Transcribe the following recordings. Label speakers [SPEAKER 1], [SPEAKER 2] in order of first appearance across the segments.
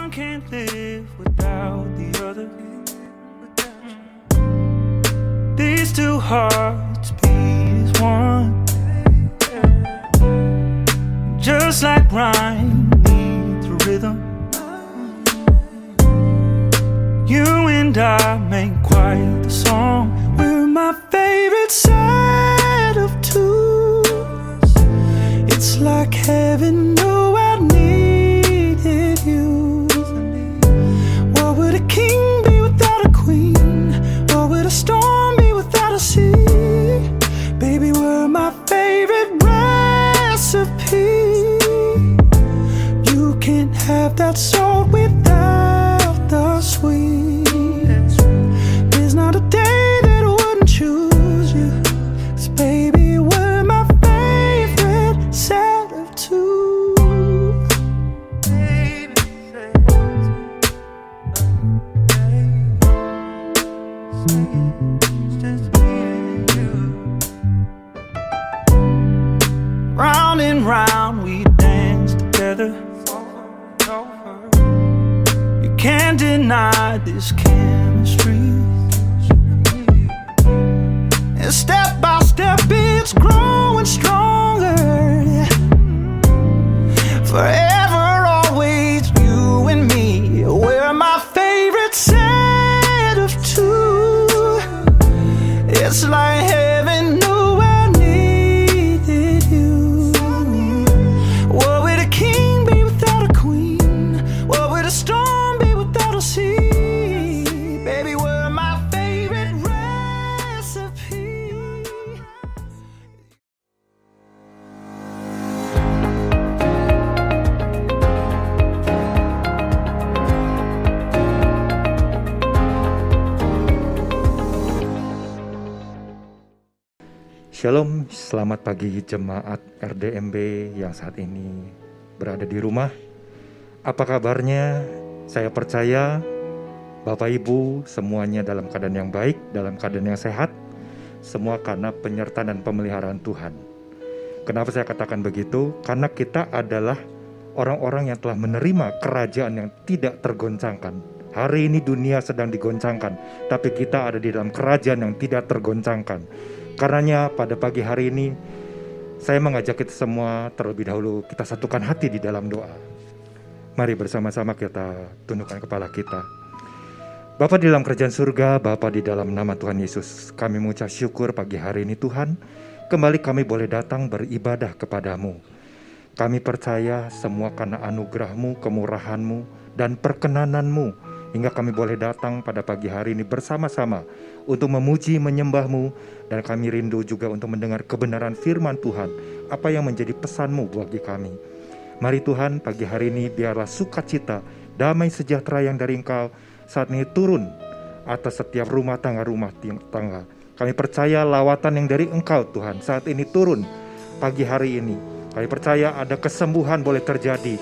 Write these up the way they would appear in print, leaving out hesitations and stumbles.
[SPEAKER 1] One can't live without the other. These two hearts beat as one. Just like rhyme needs a rhythm, you and I make quite the song. We're my favorite set of two. It's like heaven knew I needed you. What would a king be without a queen? What would a storm be without a sea? Baby, we're my favorite recipe. You can't have that salt without the sweet. There's not a day that I wouldn't choose you. 'Cause baby, we're my favorite set of two. Round and round we dance together. You can't deny this chemistry. And step by step it's growing stronger. Forever, always, you and me. We're my favorite set of two. It's like heaven knew I needed you. What would a king be without a queen? What would a storm be without a sea? Baby, we're my favorite recipe.
[SPEAKER 2] Shalom, selamat pagi jemaat RDMB yang saat ini berada di rumah. Apa kabarnya? Saya percaya Bapak Ibu semuanya dalam keadaan yang baik, dalam keadaan yang sehat. Semua karena penyertaan dan pemeliharaan Tuhan. Kenapa saya katakan begitu? Karena kita adalah orang-orang yang telah menerima kerajaan yang tidak tergoncangkan. Hari ini dunia sedang digoncangkan, tapi kita ada di dalam kerajaan yang tidak tergoncangkan. Karenanya pada pagi hari ini saya mengajak kita semua terlebih dahulu kita satukan hati di dalam doa. Mari bersama-sama kita tundukkan kepala kita. Bapa di dalam kerajaan surga, Bapa di dalam nama Tuhan Yesus, kami mengucap syukur pagi hari ini Tuhan, kembali kami boleh datang beribadah kepadamu. Kami percaya semua karena anugerah-Mu, kemurahan-Mu, dan perkenananmu, hingga kami boleh datang pada pagi hari ini bersama-sama untuk memuji, menyembah-Mu, dan kami rindu juga untuk mendengar kebenaran firman Tuhan, apa yang menjadi pesan-Mu bagi kami. Mari Tuhan, pagi hari ini biarlah sukacita, damai sejahtera yang dari Engkau saat ini turun atas setiap rumah tangga. Kami percaya lawatan yang dari Engkau Tuhan saat ini turun pagi hari ini. Kami percaya ada kesembuhan boleh terjadi,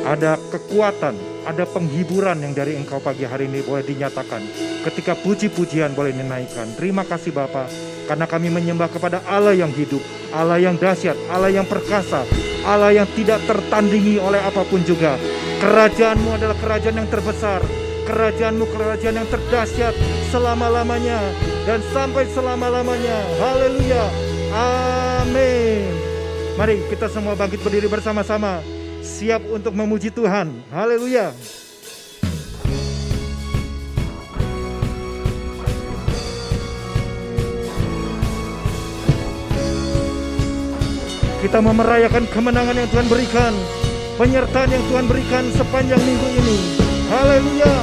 [SPEAKER 2] ada kekuatan, ada penghiburan yang dari Engkau pagi hari ini boleh dinyatakan. Ketika puji-pujian boleh dinaikkan. Terima kasih Bapa, karena kami menyembah kepada Allah yang hidup, Allah yang dahsyat, Allah yang perkasa, Allah yang tidak tertandingi oleh apapun juga. Kerajaan-Mu adalah kerajaan yang terbesar, kerajaan-Mu kerajaan yang terdahsyat selama-lamanya dan sampai selama-lamanya. Haleluya, amin. Mari kita semua bangkit berdiri bersama-sama, siap untuk memuji Tuhan. Haleluya. Kita mau merayakan kemenangan yang Tuhan berikan, penyertaan yang Tuhan berikan sepanjang minggu ini. Haleluya.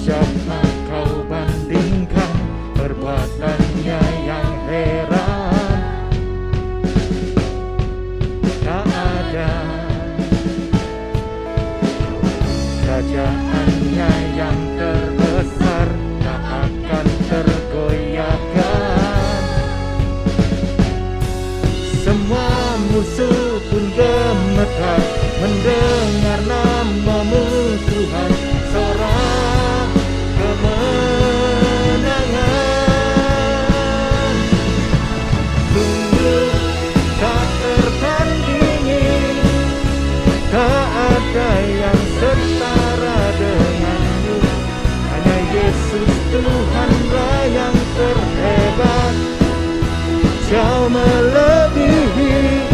[SPEAKER 2] Siapa kau bandingkan perbuatannya yang heran? Tak ada kerajaannya yang terbesar, tak akan tergoyahkan. Semua musuh pun gemetar mendengar nama-Mu Tuhan. Sorak Kau melebihi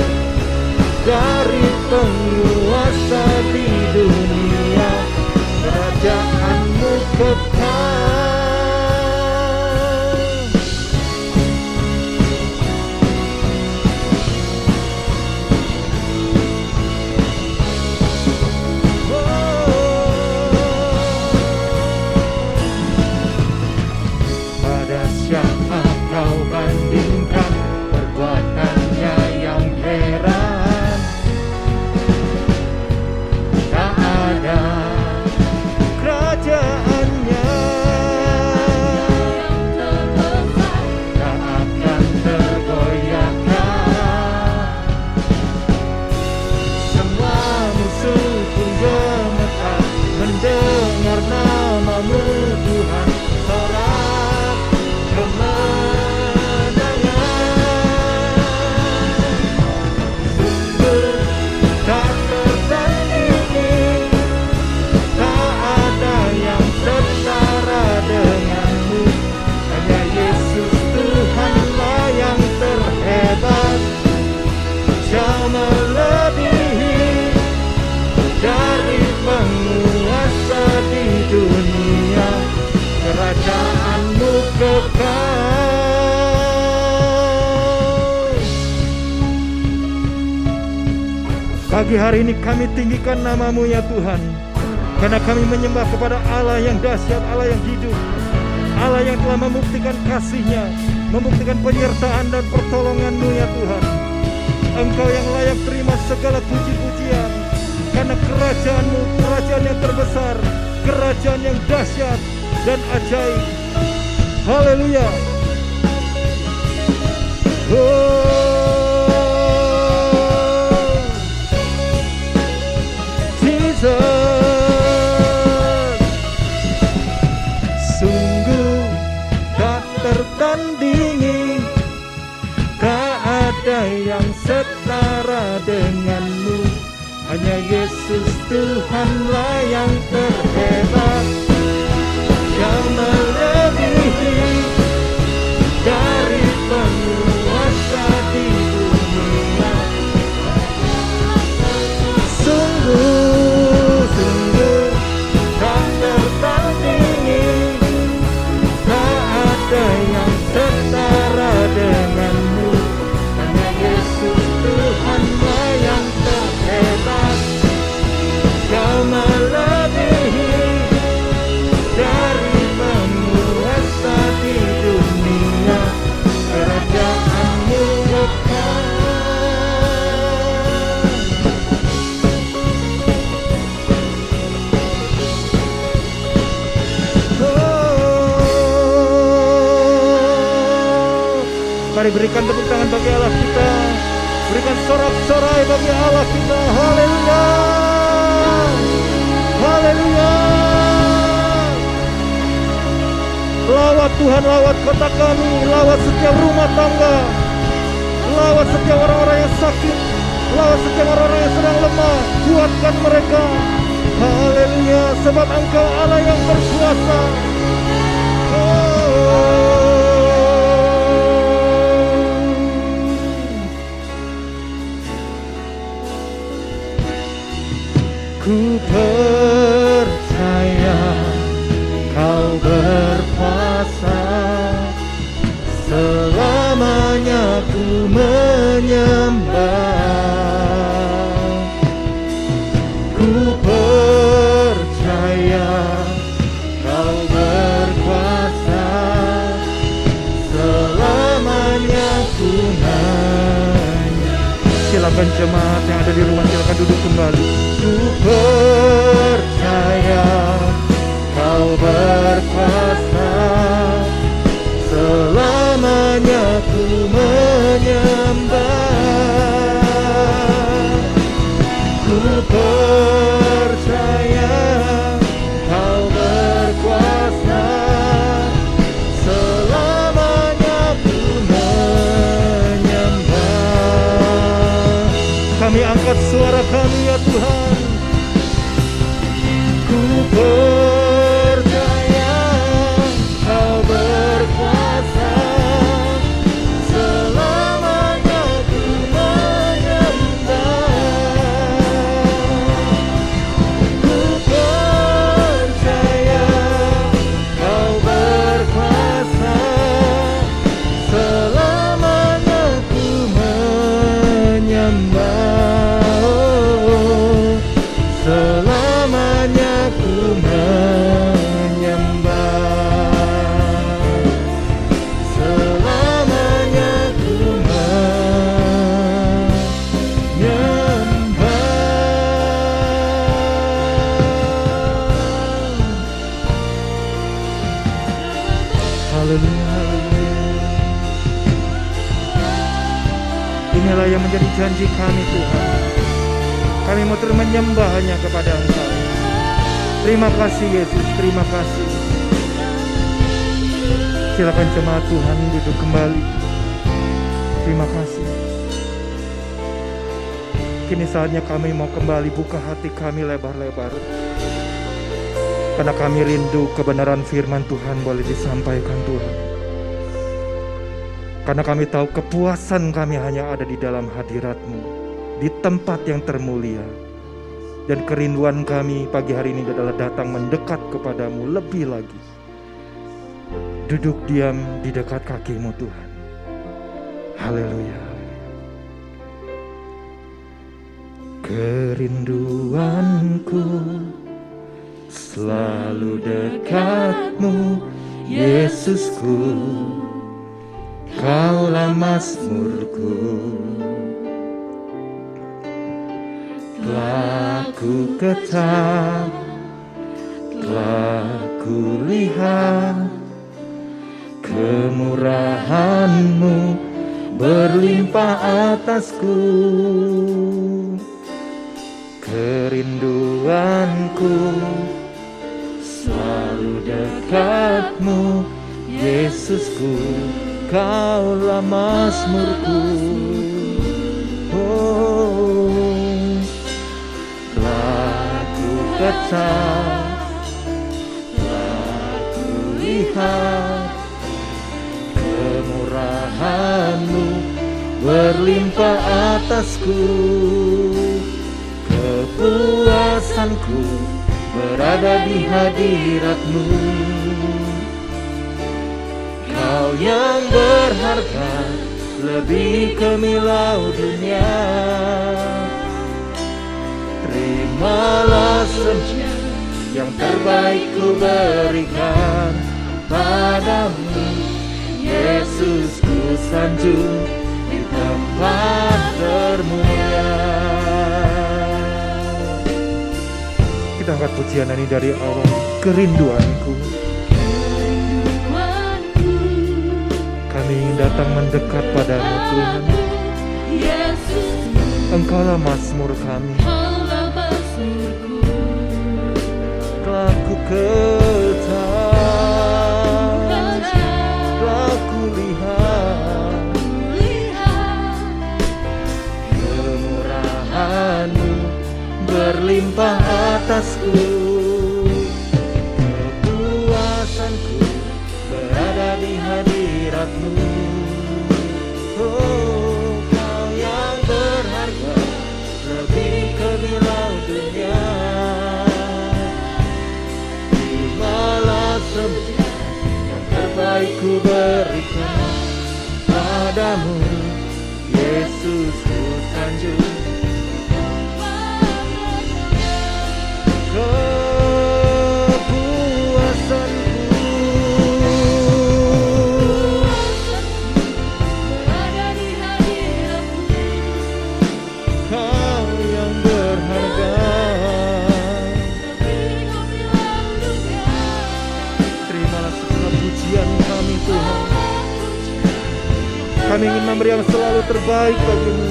[SPEAKER 2] dari penguasa di dunia, kerajaanmu kekal. Pada siapa kau bandingkan perbuatannya yang heran? Tak ada kerajaannya tak akan tergoyahkan. Semua musuh pun gemetar mendengar namamu Tuhan. Sorak kemenangan sungguh tak tertandingi, tak ada yang setara denganmu. Hanya Yesus Tuhanlah yang terhebat. Jauh melebihi dari penguasa di dunia, kerajaanmu kekal. Pagi hari ini kami tinggikan namamu ya Tuhan, karena kami menyembah kepada Allah yang dahsyat, Allah yang hidup, Allah yang telah membuktikan kasih-Nya, membuktikan penyertaan dan pertolongan-Mu ya Tuhan. Engkau yang layak terima segala puji-pujian, karena kerajaan-Mu, kerajaan yang terbesar, kerajaan yang dahsyat dan ajaib. Haleluya. Oh, Jesus, sungguh tak tertandingi, tak ada yang setara denganmu. Hanya Yesus Tuhanlah yang terhebat. Yang melebihi dari penguasa di dunia, sungguh tak tertandingi, tak ada yang setara denganmu. Hanya Yesus Tuhanlah yang terhebat. Kau melebihi dari penguasa di dunia, kerajaanmu kekal. Mari berikan tepuk tangan bagi Allah kita, berikan sorak-sorai bagi Allah kita. Haleluya, haleluya. Lawat Tuhan, lawat kota kami, lawat setiap rumah tangga, lawat setiap orang-orang yang sakit, lawat setiap orang-orang yang sedang lemah. Kuatkan mereka. Haleluya, sebab Engkau Allah yang berkuasa. Ku percaya Kau berkuasa, selamanya ku menyembah. Ku percaya Kau berkuasa, selamanya ku nyanyi. Silakan jemaat yang ada di rumah, silakan duduk kembali. Ku percaya Kau berkuasa, selamanya ku menyembah. Ku percaya Kau berkuasa, selamanya ku menyembah. Kami angkat suara kami ya Tuhan. Selamanya ku menyembah, selamanya ku menyembah. Haleluya, haleluya. Inilah yang menjadi janji kami, Tuhan. Kami mau terus menyembah hanya kepada Engkau. Terima kasih Yesus, terima kasih. Silakan jemaat Tuhan duduk kembali. Terima kasih. Kini saatnya kami mau kembali buka hati kami lebar-lebar. Karena kami rindu kebenaran firman Tuhan boleh disampaikan Tuhan. Karena kami tahu kepuasan kami hanya ada di dalam hadirat-Mu, di tempat yang termulia. Dan kerinduan kami pagi hari ini adalah datang mendekat kepadamu lebih lagi. Duduk diam di dekat kaki-Mu Tuhan. Haleluya. Kerinduanku selalu dekat-Mu, Yesusku. Kaulah mazmurku. Telah ku ketahui, telah ku lihat kemurahan-Mu berlimpah atasku. Kerinduanku selalu dekat-Mu, Yesusku. Kaulah mazmurku. Oh, telah ku ketahui, telah ku lihat kemurahan-Mu berlimpah atasku. Kepuasanku berada di hadirat-Mu. Kau yang berharga lebih kemilau dunia. Terimalah semua yang terbaik ku berikan padamu, Yesus. Ku sanjung di tempat termulia. Kita angkat pujian ini dari awal. Kerinduanku, kami ingin datang mendekat padamu Tuhan. Engkaulah mazmur kami. Telah ku ketahui, telah ku lihat kemurahan-Mu berlimpah atasku. Kepuasanku berada di hadirat-Mu. Oh, Kau yang berharga lebih kemilau dunia. Terimalah semua yang terbaik ku berikan padamu, Yesus. Ku sanjung kami ingin memberi yang selalu terbaik bagimu.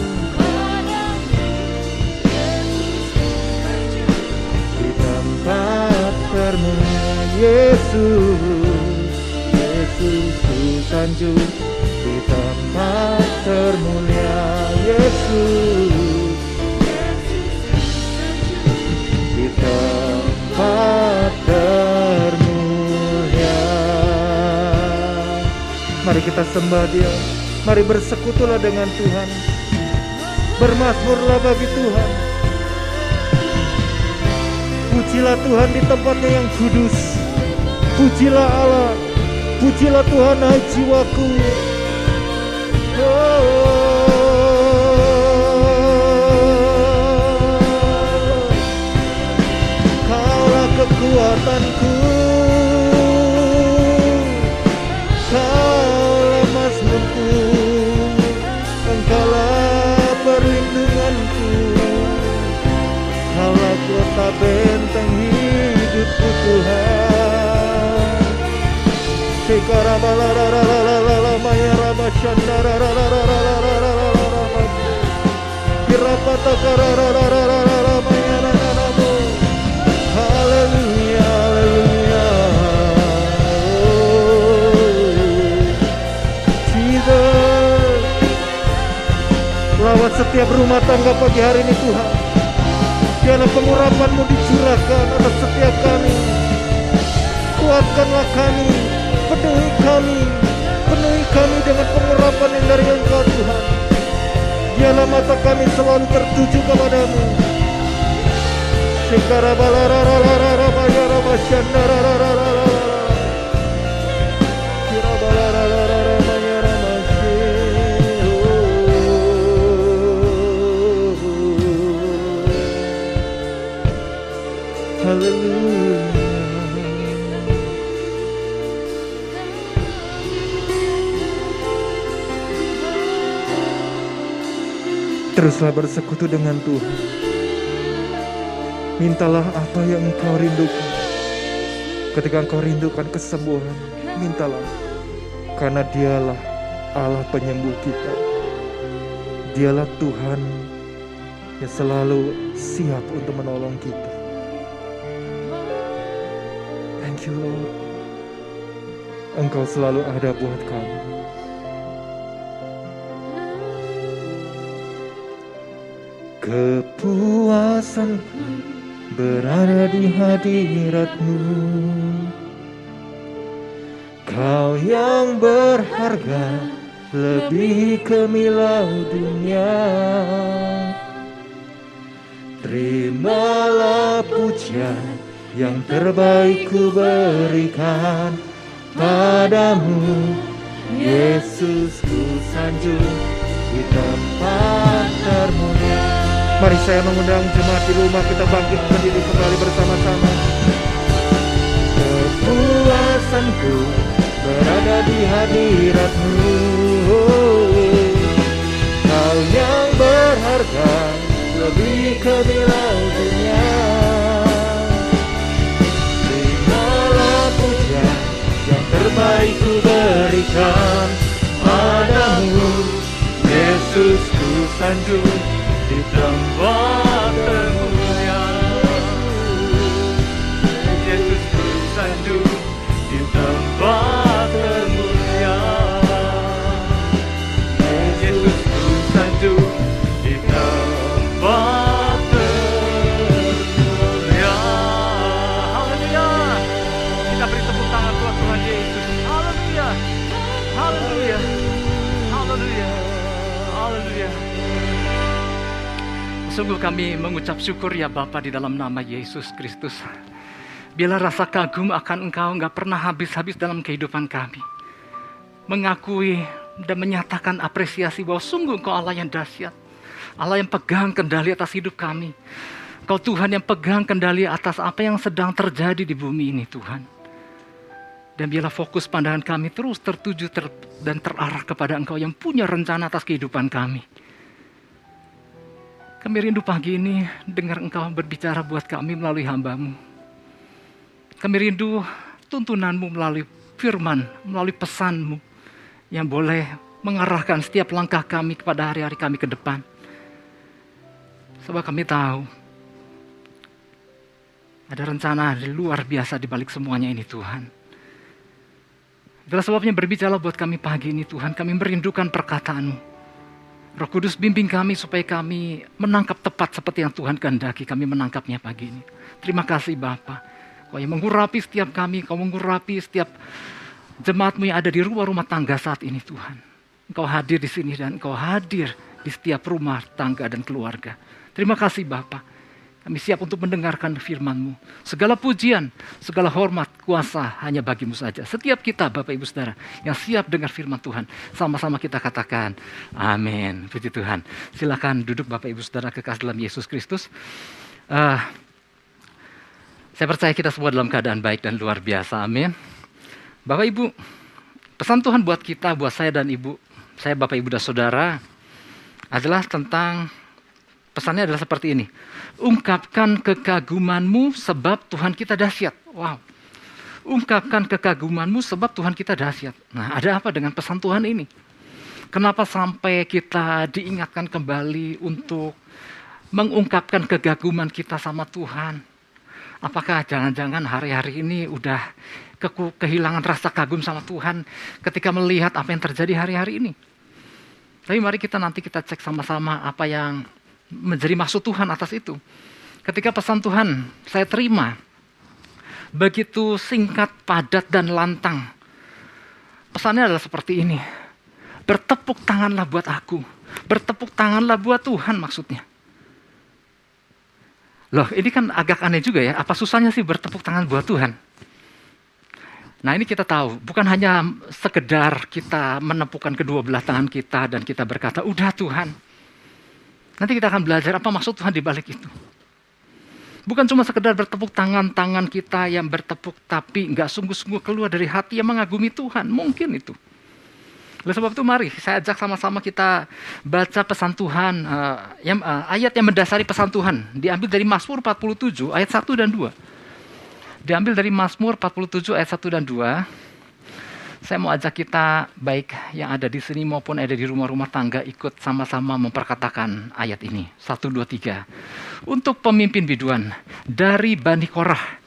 [SPEAKER 2] Di tempat termulia, Yesus, Yesus ku sanjung. Di tempat termulia, Yesus, di tempat termulia. Mari kita sembah Dia. Mari bersekutulah dengan Tuhan. Bermazmurlah bagi Tuhan. Pujilah Tuhan di tempatnya yang kudus. Pujilah Allah. Pujilah Tuhan hai jiwaku. Kaulah
[SPEAKER 3] kekuatanku, Kaulah mazmurku, Engkaulah perlindunganku, Kaulah kota benteng hidupku Tuhan. Sekara balararararara mayarama shandararararararararararama kirapata karararararara mayarananamu. Haleluya, haleluya. Jesus, lawat setiap rumah tangga pagi hari ini Tuhan. Biarlah pengurapan-Mu dicurahkan atas setiap kami. Kuatkanlah kami, penuhi kami dengan pengurapan yang dari Engkau Tuhan. Biarlah mata kami selalu tertuju kepadamu. Sekara balararararara mayarama shandarararararara kira balarararara mayarama haleluya.
[SPEAKER 2] Teruslah bersekutu dengan Tuhan. Mintalah apa yang engkau rindukan. Ketika engkau rindukan kesembuhan, mintalah. Karena Dialah Allah penyembuh kita. Dialah Tuhan yang selalu siap untuk menolong kita. Thank you Lord. Engkau selalu ada buat kami. Kepuasanku berada di hadirat-Mu. Kau yang berharga lebih kemilau dunia. Terimalah pujian yang terbaik ku berikan padamu, Yesus, ku sanjung di tempat termulia. Mari saya mengundang jemaat di rumah, kita bangkit berdiri kembali bersama-sama. Kepuasanku berada di hadirat-Mu. Kau yang berharga lebih kemilau dunia. Terimalah pujian yang terbaik ku berikan padamu, Yesus, ku sanjung di tempat termulia. Yesus, ku sanjung di tempat termulia. Yesus, ku sanjung di tempat termulia. Haleluya. Kita beri tepuk tangan buat Tuhan Yesus. Haleluya. Haleluya. Haleluya. Haleluya. Sungguh kami mengucap syukur ya Bapa di dalam nama Yesus Kristus. Biarlah rasa kagum akan Engkau gak pernah habis-habis dalam kehidupan kami. Mengakui dan menyatakan apresiasi bahwa sungguh Engkau Allah yang dahsyat. Allah yang pegang kendali atas hidup kami. Engkau Tuhan yang pegang kendali atas apa yang sedang terjadi di bumi ini Tuhan. Dan biarlah fokus pandangan kami terus tertuju dan terarah kepada Engkau yang punya rencana atas kehidupan kami. Kami rindu pagi ini dengar Engkau berbicara buat kami melalui hamba-Mu. Kami rindu tuntunan-Mu melalui firman, melalui pesan-Mu yang boleh mengarahkan setiap langkah kami kepada hari-hari kami ke depan. Sebab kami tahu ada rencana luar biasa di balik semuanya ini Tuhan. Itulah sebabnya berbicara buat kami pagi ini Tuhan. Kami merindukan perkataan-Mu. Roh Kudus bimbing kami supaya kami menangkap tepat seperti yang Tuhan kehendaki kami menangkapnya pagi ini. Terima kasih Bapa. Kau yang mengurapi setiap kami, Kau mengurapi setiap jemaat-Mu yang ada di rumah-rumah tangga saat ini Tuhan. Engkau hadir di sini dan Engkau hadir di setiap rumah tangga dan keluarga. Terima kasih Bapa. Kami siap untuk mendengarkan firman-Mu. Segala pujian, segala hormat, kuasa hanya bagi-Mu saja. Setiap kita Bapak Ibu Saudara yang siap dengar firman Tuhan. Sama-sama kita katakan, amin. Puji Tuhan. Silakan duduk Bapak Ibu Saudara kekasih dalam Yesus Kristus.
[SPEAKER 4] Saya percaya kita semua dalam keadaan baik dan luar biasa, amin. Bapak Ibu, pesan Tuhan buat kita, buat saya dan Ibu, saya Bapak Ibu dan Saudara, adalah tentang, pesannya adalah seperti ini. Ungkapkan kekagumanmu sebab Tuhan kita dahsyat. Wow. Ungkapkan kekagumanmu sebab Tuhan kita dahsyat. Nah, ada apa dengan pesan Tuhan ini? Kenapa sampai kita diingatkan kembali untuk mengungkapkan kekaguman kita sama Tuhan? Apakah jangan-jangan hari-hari ini udah kehilangan rasa kagum sama Tuhan ketika melihat apa yang terjadi hari-hari ini? Tapi mari nanti kita cek sama-sama apa yang menjadi maksud Tuhan atas itu. Ketika pesan Tuhan saya terima, begitu singkat, padat, dan lantang. Pesannya adalah seperti ini. Bertepuk tanganlah buat aku. Bertepuk tanganlah buat Tuhan maksudnya. Loh, ini kan agak aneh juga ya. Apa susahnya sih bertepuk tangan buat Tuhan? Nah, ini kita tahu. Bukan hanya sekedar kita menepukkan kedua belah tangan kita dan kita berkata, udah Tuhan. Nanti kita akan belajar apa maksud Tuhan di balik itu. Bukan cuma sekedar bertepuk tangan kita yang bertepuk, tapi nggak sungguh-sungguh keluar dari hati yang mengagumi Tuhan. Mungkin itu. Oleh sebab itu mari saya ajak sama-sama kita baca pesan Tuhan, ayat yang mendasari pesan Tuhan. Diambil dari Mazmur 47 ayat 1 dan 2. Diambil dari Mazmur 47 ayat 1 dan 2. Saya mau ajak kita, baik yang ada di sini maupun ada di rumah-rumah tangga, ikut sama-sama memperkatakan ayat ini. 1, 2, 3. Untuk pemimpin biduan dari Bani Korah.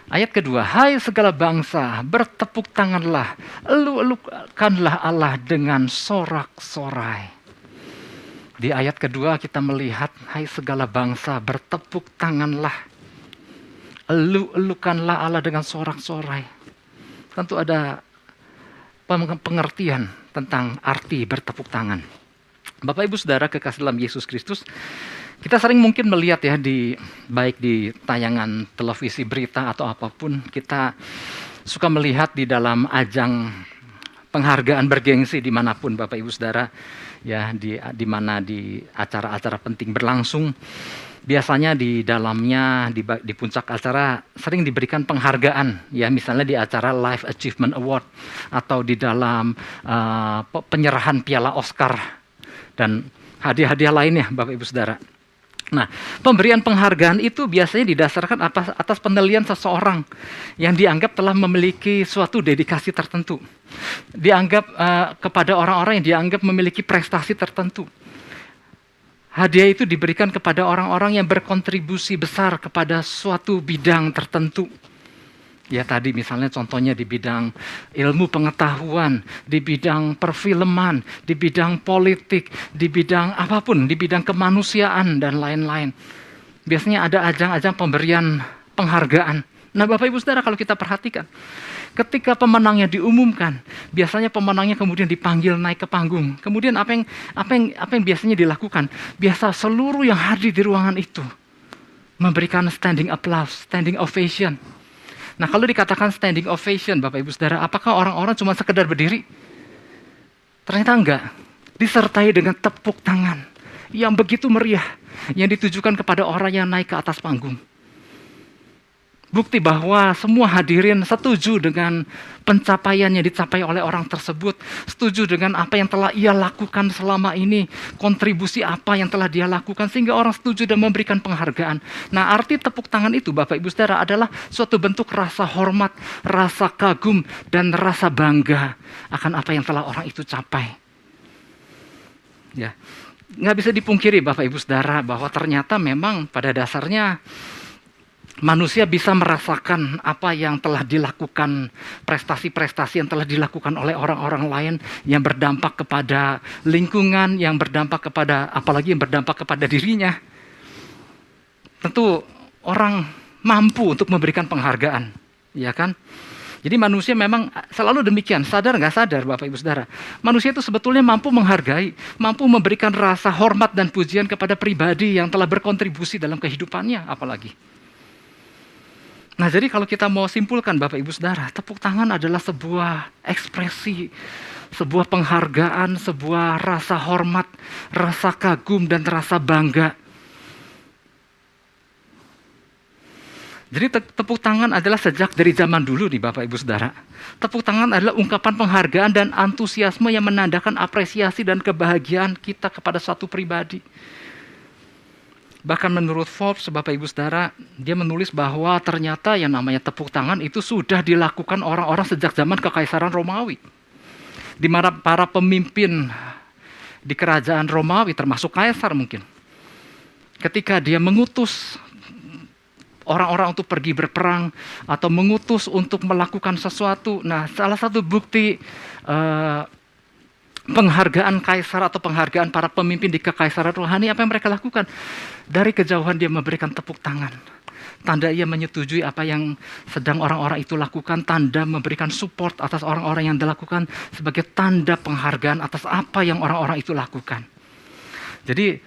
[SPEAKER 4] Ayat kedua, hai segala bangsa, bertepuk tanganlah, elu-elukanlah Allah dengan sorak-sorai. Di ayat kedua kita melihat, hai segala bangsa, bertepuk tanganlah, elu-elukanlah Allah dengan sorak-sorai. Tentu ada pengertian tentang arti bertepuk tangan. Bapak Ibu Saudara kekasih dalam Yesus Kristus, kita sering mungkin melihat ya baik di tayangan televisi, berita atau apapun, kita suka melihat di dalam ajang penghargaan bergengsi dimanapun Bapak Ibu Saudara ya, di mana di acara-acara penting berlangsung, biasanya di dalamnya di puncak acara sering diberikan penghargaan ya, misalnya di acara Life Achievement Award atau di dalam penyerahan piala Oscar dan hadiah-hadiah lainnya Bapak Ibu Saudara. Nah, pemberian penghargaan itu biasanya didasarkan atas penilaian seseorang yang dianggap telah memiliki suatu dedikasi tertentu. Dianggap kepada orang-orang yang dianggap memiliki prestasi tertentu. Hadiah itu diberikan kepada orang-orang yang berkontribusi besar kepada suatu bidang tertentu. Ya tadi misalnya contohnya di bidang ilmu pengetahuan, di bidang perfilman, di bidang politik, di bidang apapun, di bidang kemanusiaan dan lain-lain. Biasanya ada ajang-ajang pemberian penghargaan. Nah Bapak Ibu Saudara kalau kita perhatikan, ketika pemenangnya diumumkan, biasanya pemenangnya kemudian dipanggil naik ke panggung. Kemudian apa yang biasanya dilakukan? Biasa seluruh yang hadir di ruangan itu memberikan standing applause, standing ovation. Nah kalau dikatakan standing ovation Bapak Ibu Saudara, apakah orang-orang cuma sekedar berdiri? Ternyata enggak. Disertai dengan tepuk tangan yang begitu meriah, yang ditujukan kepada orang yang naik ke atas panggung. Bukti bahwa semua hadirin setuju dengan pencapaian yang dicapai oleh orang tersebut, setuju dengan apa yang telah ia lakukan selama ini, kontribusi apa yang telah dia lakukan, sehingga orang setuju dan memberikan penghargaan. Nah, arti tepuk tangan itu, Bapak Ibu Saudara, adalah suatu bentuk rasa hormat, rasa kagum, dan rasa bangga akan apa yang telah orang itu capai. Ya, nggak bisa dipungkiri, Bapak Ibu Saudara, bahwa ternyata memang pada dasarnya manusia bisa merasakan apa yang telah dilakukan, prestasi-prestasi yang telah dilakukan oleh orang-orang lain yang berdampak kepada lingkungan, yang berdampak kepada, apalagi yang berdampak kepada dirinya. Tentu orang mampu untuk memberikan penghargaan, ya kan? Jadi manusia memang selalu demikian, sadar nggak sadar Bapak Ibu Saudara. Manusia itu sebetulnya mampu menghargai, mampu memberikan rasa hormat dan pujian kepada pribadi yang telah berkontribusi dalam kehidupannya apalagi. Nah jadi kalau kita mau simpulkan Bapak Ibu Saudara, tepuk tangan adalah sebuah ekspresi, sebuah penghargaan, sebuah rasa hormat, rasa kagum dan rasa bangga. Jadi tepuk tangan adalah sejak dari zaman dulu nih Bapak Ibu Saudara. Tepuk tangan adalah ungkapan penghargaan dan antusiasme yang menandakan apresiasi dan kebahagiaan kita kepada suatu pribadi. Bahkan menurut Forbes, Bapak Ibu Saudara, dia menulis bahwa ternyata yang namanya tepuk tangan itu sudah dilakukan orang-orang sejak zaman Kekaisaran Romawi. Di mana para pemimpin di kerajaan Romawi, termasuk Kaisar mungkin, ketika dia mengutus orang-orang untuk pergi berperang atau mengutus untuk melakukan sesuatu. Nah, salah satu bukti penghargaan kaisar atau penghargaan para pemimpin di kekaisaran rohani, apa yang mereka lakukan? Dari kejauhan dia memberikan tepuk tangan. Tanda ia menyetujui apa yang sedang orang-orang itu lakukan, tanda memberikan support atas orang-orang yang dilakukan sebagai tanda penghargaan atas apa yang orang-orang itu lakukan. Jadi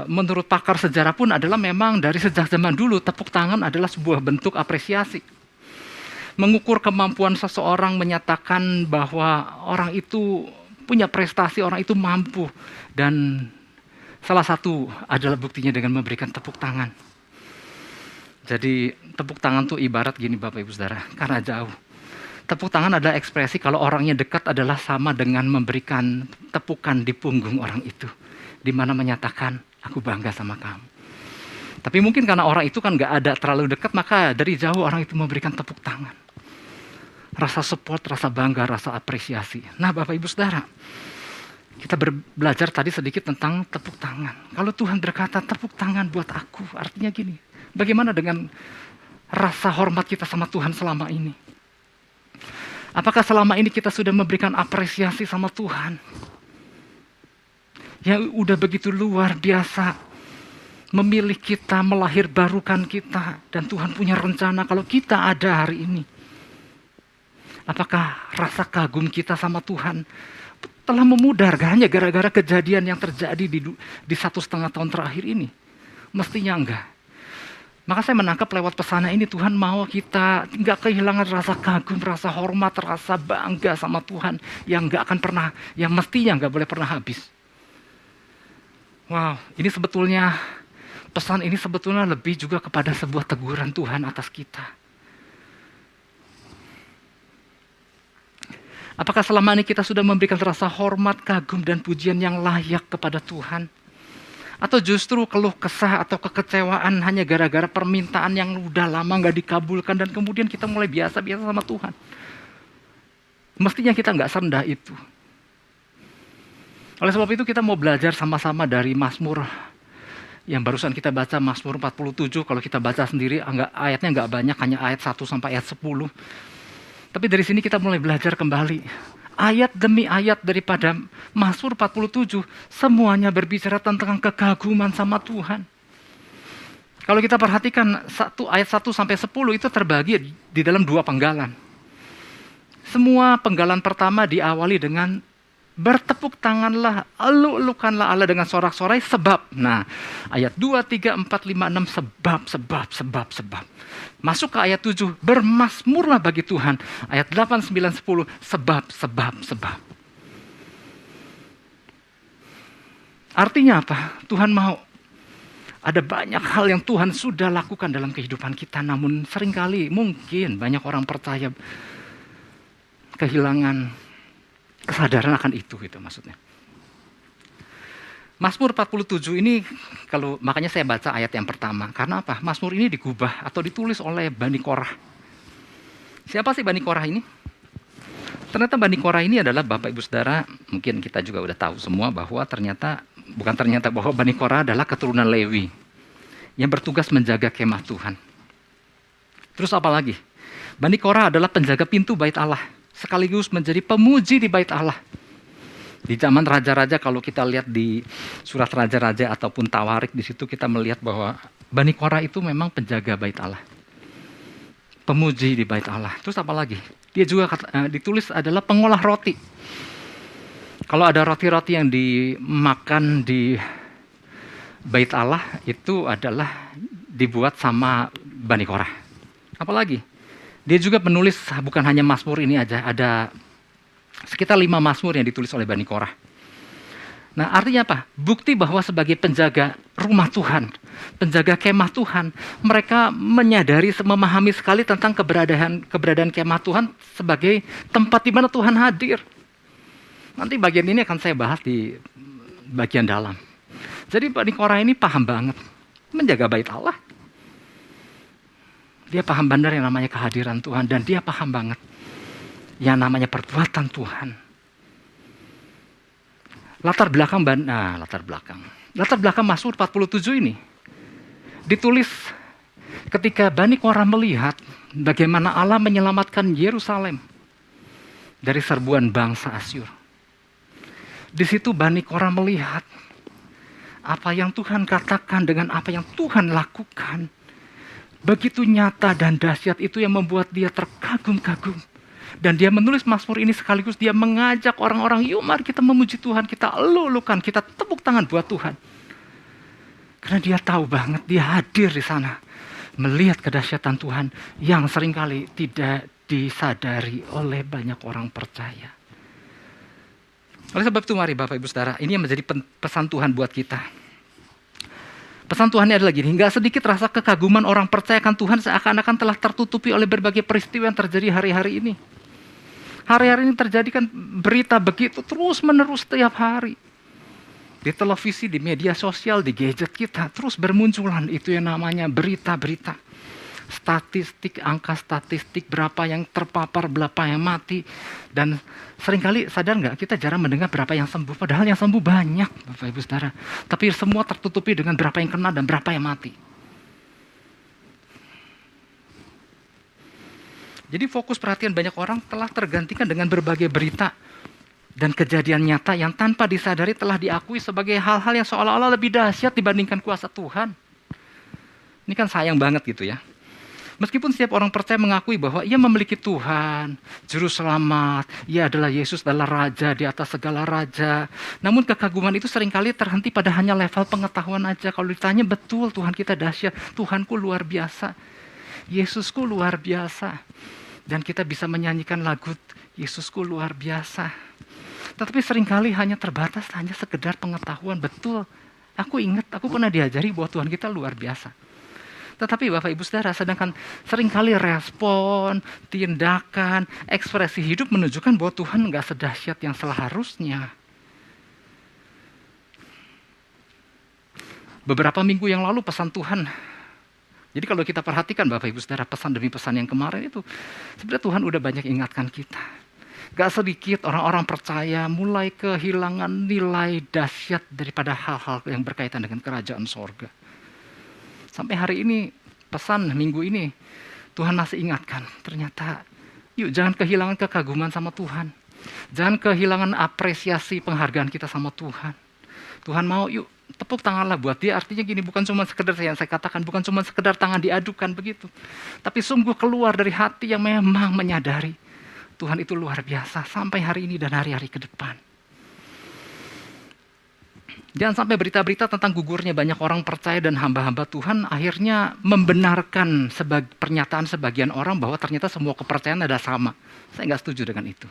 [SPEAKER 4] menurut pakar sejarah pun adalah memang dari sejak zaman dulu tepuk tangan adalah sebuah bentuk apresiasi. Mengukur kemampuan seseorang, menyatakan bahwa orang itu punya prestasi, orang itu mampu. Dan salah satu adalah buktinya dengan memberikan tepuk tangan. Jadi tepuk tangan tuh ibarat gini Bapak Ibu Saudara, karena jauh. Tepuk tangan adalah ekspresi kalau orangnya dekat adalah sama dengan memberikan tepukan di punggung orang itu. Di mana menyatakan, aku bangga sama kamu. Tapi mungkin karena orang itu kan gak ada terlalu dekat, maka dari jauh orang itu memberikan tepuk tangan. Rasa support, rasa bangga, rasa apresiasi. Nah Bapak Ibu Saudara, kita belajar tadi sedikit tentang tepuk tangan. Kalau Tuhan berkata tepuk tangan buat aku, artinya gini, bagaimana dengan rasa hormat kita sama Tuhan selama ini? Apakah selama ini kita sudah memberikan apresiasi sama Tuhan? Yang udah begitu luar biasa memilih kita, melahirbarukan kita, dan Tuhan punya rencana kalau kita ada hari ini. Apakah rasa kagum kita sama Tuhan telah memudar hanya gara-gara kejadian yang terjadi di 1,5 tahun terakhir ini? Mestinya enggak. Maka saya menangkap lewat pesan ini, Tuhan mau kita enggak kehilangan rasa kagum, rasa hormat, rasa bangga sama Tuhan yang enggak akan pernah, yang mestinya enggak boleh pernah habis. Wow, ini sebetulnya, pesan ini sebetulnya lebih juga kepada sebuah teguran Tuhan atas kita. Apakah selama ini kita sudah memberikan rasa hormat, kagum, dan pujian yang layak kepada Tuhan? Atau justru keluh kesah atau kekecewaan hanya gara-gara permintaan yang udah lama gak dikabulkan dan kemudian kita mulai biasa-biasa sama Tuhan? Mestinya kita gak serendah itu. Oleh sebab itu kita mau belajar sama-sama dari Mazmur yang barusan kita baca, Mazmur 47. Kalau kita baca sendiri ayatnya nggak banyak, hanya ayat 1 sampai ayat 10. Tapi dari sini kita mulai belajar kembali. Ayat demi ayat daripada Mazmur 47 semuanya berbicara tentang kekaguman sama Tuhan. Kalau kita perhatikan ayat 1 sampai 10 itu terbagi di dalam 2 penggalan. Semua penggalan pertama diawali dengan bertepuk tanganlah, elu-elukanlah Allah dengan sorak-sorai sebab. Nah, ayat 2, 3, 4, 5, 6 sebab. Masuk ke ayat 7, bermasmurlah bagi Tuhan. Ayat 8, 9, 10 sebab. Artinya apa? Tuhan mau. Ada banyak hal yang Tuhan sudah lakukan dalam kehidupan kita, namun seringkali mungkin banyak orang percaya kehilangan kesadaran akan itu gitu maksudnya. Mazmur 47 ini makanya saya baca ayat yang pertama. Karena apa? Mazmur ini digubah atau ditulis oleh Bani Korah. Siapa sih Bani Korah ini? Ternyata Bani Korah ini adalah Bapak Ibu Saudara, mungkin kita juga udah tahu semua bahwa bahwa Bani Korah adalah keturunan Lewi yang bertugas menjaga kemah Tuhan. Terus apa lagi? Bani Korah adalah penjaga pintu bait Allah, sekaligus menjadi pemuji di bait Allah. Di zaman raja-raja, kalau kita lihat di surat raja-raja ataupun Tawarik, di situ kita melihat bahwa Bani Korah itu memang penjaga bait Allah, pemuji di bait Allah. Terus apa lagi? Dia juga ditulis adalah pengolah roti. Kalau ada roti-roti yang dimakan di bait Allah, itu adalah dibuat sama Bani Korah. Apa lagi? Dia juga penulis bukan hanya Mazmur ini aja, ada sekitar 5 Mazmur yang ditulis oleh Bani Korah. Nah, artinya apa? Bukti bahwa sebagai penjaga rumah Tuhan, penjaga kemah Tuhan, mereka menyadari, memahami sekali tentang keberadaan kemah Tuhan sebagai tempat di mana Tuhan hadir. Nanti bagian ini akan saya bahas di bagian dalam. Jadi Bani Korah ini paham banget menjaga bait Allah. Dia paham benar yang namanya kehadiran Tuhan, dan dia paham banget yang namanya perbuatan Tuhan. Latar belakang Mazmur 47 ini ditulis ketika Bani Korah melihat bagaimana Allah menyelamatkan Yerusalem dari serbuan bangsa Asyur. Di situ Bani Korah melihat apa yang Tuhan katakan dengan apa yang Tuhan lakukan. Begitu nyata dan dahsyat itu yang membuat dia terkagum-kagum. Dan dia menulis Mazmur ini sekaligus dia mengajak orang-orang, yuk mari kita memuji Tuhan, kita elulukan, kita tepuk tangan buat Tuhan. Karena dia tahu banget, dia hadir di sana. Melihat kedahsyatan Tuhan yang seringkali tidak disadari oleh banyak orang percaya. Oleh sebab itu mari Bapak Ibu Saudara, ini yang menjadi pesan Tuhan buat kita. Pesan Tuhan ini adalah gini, nggak sedikit rasa kekaguman orang percaya akan Tuhan seakan-akan telah tertutupi oleh berbagai peristiwa yang terjadi hari-hari ini. Hari-hari ini terjadi kan berita begitu terus menerus setiap hari. Di televisi, di media sosial, di gadget kita terus bermunculan itu yang namanya berita-berita. Statistik, angka statistik, berapa yang terpapar, berapa yang mati. Dan seringkali sadar nggak, kita jarang mendengar berapa yang sembuh. Padahal yang sembuh banyak, Bapak Ibu Saudara. Tapi semua tertutupi dengan berapa yang kena dan berapa yang mati. Jadi fokus perhatian banyak orang telah tergantikan dengan berbagai berita dan kejadian nyata yang tanpa disadari telah diakui sebagai hal-hal yang seolah-olah lebih dahsyat dibandingkan kuasa Tuhan. Ini kan sayang banget gitu ya. Meskipun setiap orang percaya mengakui bahwa ia memiliki Tuhan, Juru Selamat, ia adalah Yesus adalah Raja di atas segala Raja. Namun kekaguman itu seringkali terhenti pada hanya level pengetahuan aja. Kalau ditanya betul Tuhan kita dahsyat, Tuhanku luar biasa, Yesusku luar biasa. Dan kita bisa menyanyikan lagu Yesusku luar biasa. Tetapi seringkali hanya terbatas, hanya sekedar pengetahuan. Betul, aku ingat, aku pernah diajari bahwa Tuhan kita luar biasa. Tetapi Bapak Ibu Saudara, sedangkan seringkali respon, tindakan, ekspresi hidup menunjukkan bahwa Tuhan nggak sedahsyat yang seharusnya. Beberapa minggu yang lalu pesan Tuhan, jadi kalau kita perhatikan Bapak Ibu Saudara, pesan demi pesan yang kemarin itu, sebenarnya Tuhan udah banyak ingatkan kita. Gak sedikit orang-orang percaya mulai kehilangan nilai dahsyat daripada hal-hal yang berkaitan dengan kerajaan sorga. Sampai hari ini, pesan minggu ini, Tuhan masih ingatkan, ternyata yuk jangan kehilangan kekaguman sama Tuhan. Jangan kehilangan apresiasi penghargaan kita sama Tuhan. Tuhan mau yuk tepuk tanganlah buat dia, artinya gini, bukan cuma sekedar yang saya katakan, bukan cuma sekedar tangan diadukan begitu. Tapi sungguh keluar dari hati yang memang menyadari Tuhan itu luar biasa sampai hari ini dan hari-hari ke depan. Jangan sampai berita-berita tentang gugurnya banyak orang percaya dan hamba-hamba Tuhan akhirnya membenarkan pernyataan sebagian orang bahwa ternyata semua kepercayaan ada sama. Saya nggak setuju dengan itu.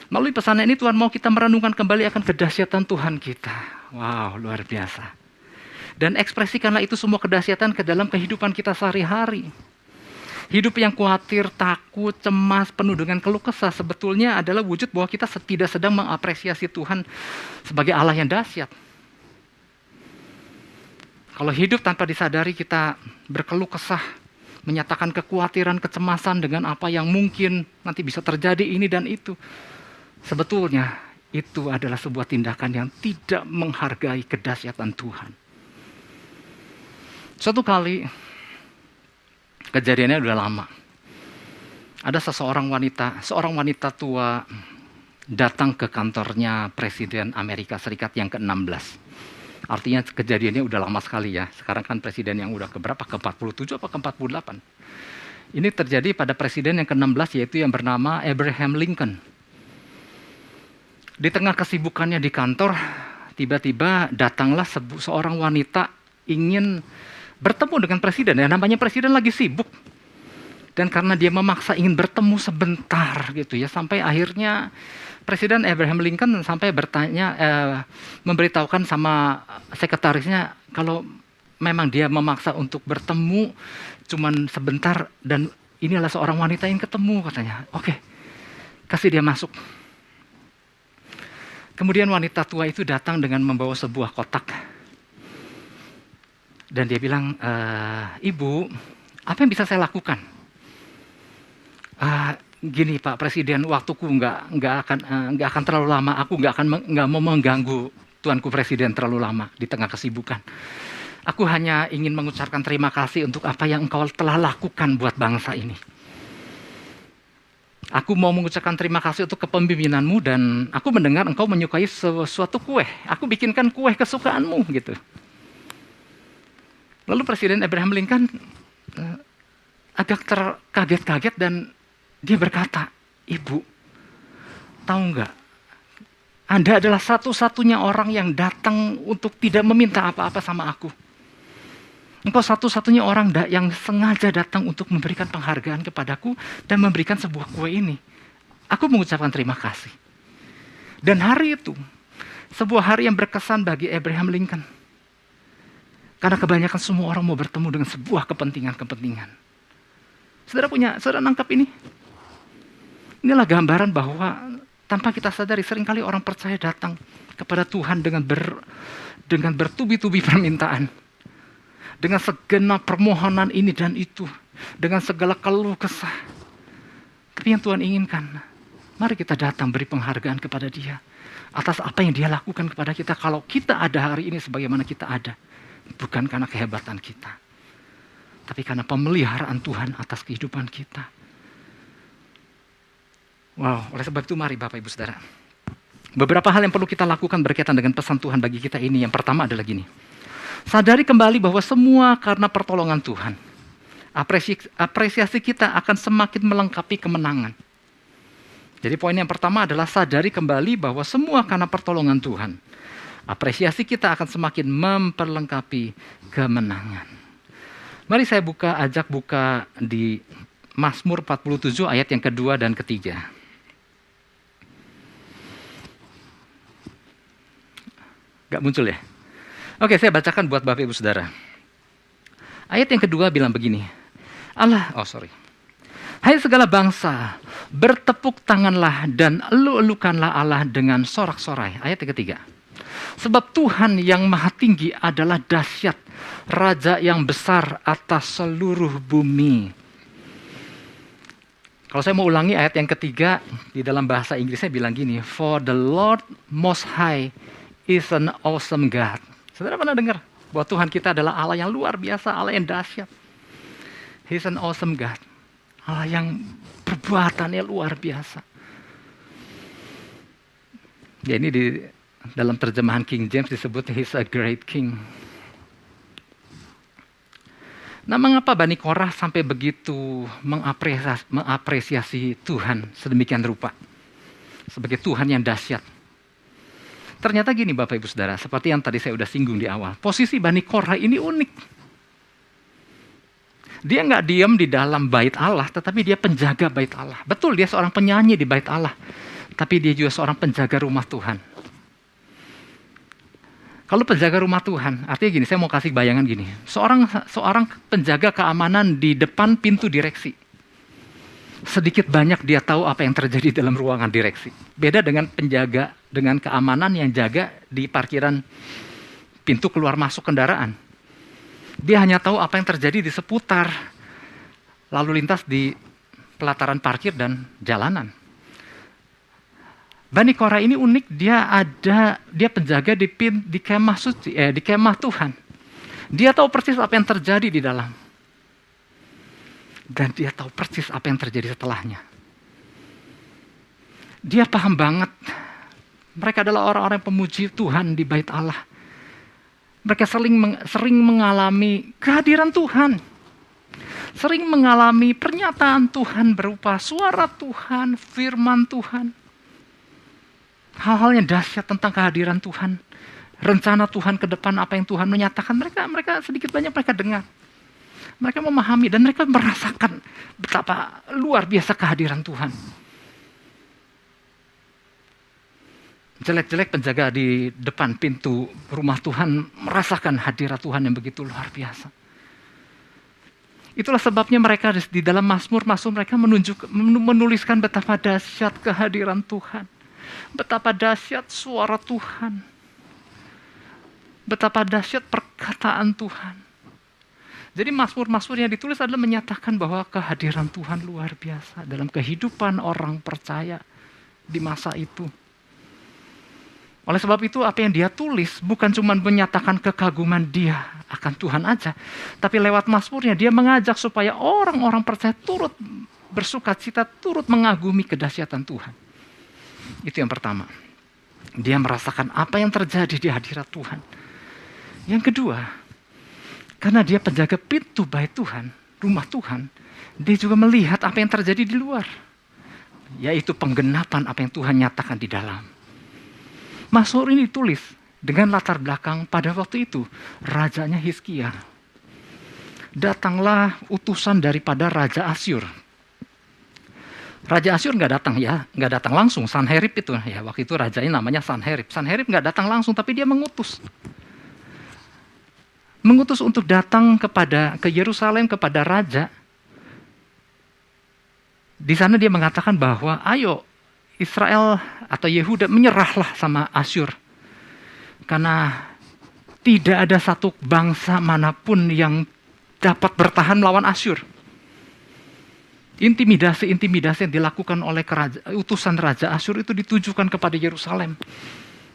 [SPEAKER 4] Melalui pesan ini Tuhan mau kita merenungkan kembali akan kedahsyatan Tuhan kita. Wow, luar biasa. Dan ekspresikanlah itu semua kedahsyatan ke dalam kehidupan kita sehari-hari. Hidup yang khawatir, takut, cemas, penuh dengan keluh kesah sebetulnya adalah wujud bahwa kita tidak sedang mengapresiasi Tuhan sebagai Allah yang dahsyat. Kalau hidup tanpa disadari kita berkeluh kesah, menyatakan kekhawatiran, kecemasan dengan apa yang mungkin nanti bisa terjadi ini dan itu. Sebetulnya itu adalah sebuah tindakan yang tidak menghargai kedahsyatan Tuhan. Suatu kali, kejadiannya udah lama. Ada seorang wanita tua datang ke kantornya Presiden Amerika Serikat yang ke-16. Artinya kejadiannya udah lama sekali ya. Sekarang kan presiden yang udah keberapa? Ke-47 apa ke-48? Ini terjadi pada presiden yang ke-16 yaitu yang bernama Abraham Lincoln. Di tengah kesibukannya di kantor, tiba-tiba datanglah seorang wanita ingin bertemu dengan presiden. Ya, namanya presiden lagi sibuk. Dan karena dia memaksa ingin bertemu sebentar gitu ya, sampai akhirnya Presiden Abraham Lincoln sampai bertanya, memberitahukan sama sekretarisnya kalau memang dia memaksa untuk bertemu cuman sebentar dan ini adalah seorang wanita yang ketemu katanya. Oke, kasih dia masuk. Kemudian wanita tua itu datang dengan membawa sebuah kotak. Dan dia bilang, Ibu, apa yang bisa saya lakukan? Gini Pak Presiden, waktuku nggak akan terlalu lama. Aku nggak mau mengganggu Tuanku Presiden terlalu lama di tengah kesibukan. Aku hanya ingin mengucapkan terima kasih untuk apa yang engkau telah lakukan buat bangsa ini. Aku mau mengucapkan terima kasih untuk kepemimpinanmu dan aku mendengar engkau menyukai sesuatu kue. Aku bikinkan kue kesukaanmu gitu. Lalu Presiden Abraham Lincoln agak terkaget-kaget dan dia berkata, Ibu, tahu nggak? Anda adalah satu-satunya orang yang datang untuk tidak meminta apa-apa sama aku. Engkau satu-satunya orang yang sengaja datang untuk memberikan penghargaan kepadaku dan memberikan sebuah kue ini. Aku mengucapkan terima kasih. Dan hari itu, sebuah hari yang berkesan bagi Abraham Lincoln. Karena kebanyakan semua orang mau bertemu dengan sebuah kepentingan-kepentingan. Saudara nangkap ini? Inilah gambaran bahwa tanpa kita sadari seringkali orang percaya datang kepada Tuhan dengan bertubi-tubi permintaan. Dengan segenap permohonan ini dan itu. Dengan segala keluh kesah. Tapi yang Tuhan inginkan, mari kita datang beri penghargaan kepada Dia. Atas apa yang Dia lakukan kepada kita. Kalau kita ada hari ini sebagaimana kita ada. Bukan karena kehebatan kita. Tapi karena pemeliharaan Tuhan atas kehidupan kita. Wow, oleh sebab itu mari Bapak Ibu Saudara. Beberapa hal yang perlu kita lakukan berkaitan dengan pesan Tuhan bagi kita ini. Yang pertama adalah gini. Sadari kembali bahwa semua karena pertolongan Tuhan. Apresiasi kita akan semakin melengkapi kemenangan. Jadi poin yang pertama adalah sadari kembali bahwa semua karena pertolongan Tuhan. Apresiasi kita akan semakin memperlengkapi kemenangan. Mari saya ajak buka di Mazmur 47 ayat yang kedua dan ketiga. Gak muncul ya? Oke, saya bacakan buat Bapak Ibu Saudara. Ayat yang kedua bilang begini. Hai segala bangsa, bertepuk tanganlah dan elu-elukanlah Allah dengan sorak-sorai. Ayat yang ketiga. Sebab Tuhan yang maha tinggi adalah dahsyat, Raja yang besar atas seluruh bumi. Kalau saya mau ulangi ayat yang ketiga, di dalam bahasa Inggrisnya bilang gini. For the Lord most high is an awesome God. Saudara pernah dengar bahwa Tuhan kita adalah Allah yang luar biasa, Allah yang dahsyat. He's an awesome God. Allah yang perbuatannya luar biasa. Ya ini di dalam terjemahan King James disebut He's a great king. Nah, mengapa Bani Korah sampai begitu mengapresiasi Tuhan sedemikian rupa? Sebagai Tuhan yang dahsyat. Ternyata gini Bapak Ibu Saudara, seperti yang tadi saya udah singgung di awal. Posisi Bani Korah ini unik. Dia nggak diam di dalam bait Allah, tetapi dia penjaga bait Allah. Betul, dia seorang penyanyi di bait Allah. Tapi dia juga seorang penjaga rumah Tuhan. Kalau penjaga rumah Tuhan, artinya gini, saya mau kasih bayangan gini. Seorang penjaga keamanan di depan pintu direksi. Sedikit banyak dia tahu apa yang terjadi dalam ruangan direksi. Beda dengan penjaga dengan keamanan yang jaga di parkiran pintu keluar masuk kendaraan. Dia hanya tahu apa yang terjadi di seputar lalu lintas di pelataran parkir dan jalanan. Bani Korah ini unik, dia penjaga di kemah suci, di kemah Tuhan. Dia tahu persis apa yang terjadi di dalam. Dan dia tahu persis apa yang terjadi setelahnya. Dia paham banget. Mereka adalah orang-orang pemuji Tuhan di bait Allah. Mereka sering mengalami kehadiran Tuhan. Sering mengalami pernyataan Tuhan berupa suara Tuhan, firman Tuhan. Hal-hal yang dahsyat tentang kehadiran Tuhan. Rencana Tuhan ke depan, apa yang Tuhan menyatakan, mereka sedikit banyak mereka dengar. Mereka memahami dan mereka merasakan betapa luar biasa kehadiran Tuhan. Jelek-jelek penjaga di depan pintu rumah Tuhan merasakan hadirat Tuhan yang begitu luar biasa. Itulah sebabnya mereka di dalam Mazmur mereka menuliskan betapa dahsyat kehadiran Tuhan. Betapa dahsyat suara Tuhan. Betapa dahsyat perkataan Tuhan. Jadi Mazmur-Mazmur yang ditulis adalah menyatakan bahwa kehadiran Tuhan luar biasa dalam kehidupan orang percaya di masa itu. Oleh sebab itu apa yang dia tulis bukan cuma menyatakan kekaguman dia akan Tuhan aja, tapi lewat Mazmurnya dia mengajak supaya orang-orang percaya turut bersukacita, turut mengagumi kedahsyatan Tuhan. Itu yang pertama. Dia merasakan apa yang terjadi di hadirat Tuhan. Yang kedua, karena dia penjaga pintu bait Tuhan, rumah Tuhan, dia juga melihat apa yang terjadi di luar. Yaitu penggenapan apa yang Tuhan nyatakan di dalam. Mazmur ini ditulis dengan latar belakang pada waktu itu rajanya Hizkia. Datanglah utusan daripada Raja Asyur. Raja Asyur nggak datang langsung. Sanherib itu ya, waktu itu rajanya namanya Sanherib. Sanherib nggak datang langsung, tapi dia mengutus untuk datang ke Yerusalem kepada raja. Di sana dia mengatakan bahwa ayo Israel atau Yehuda menyerahlah sama Asyur. Karena tidak ada satu bangsa manapun yang dapat bertahan melawan Asyur. Intimidasi yang dilakukan oleh utusan Raja Asyur itu ditujukan kepada Yerusalem.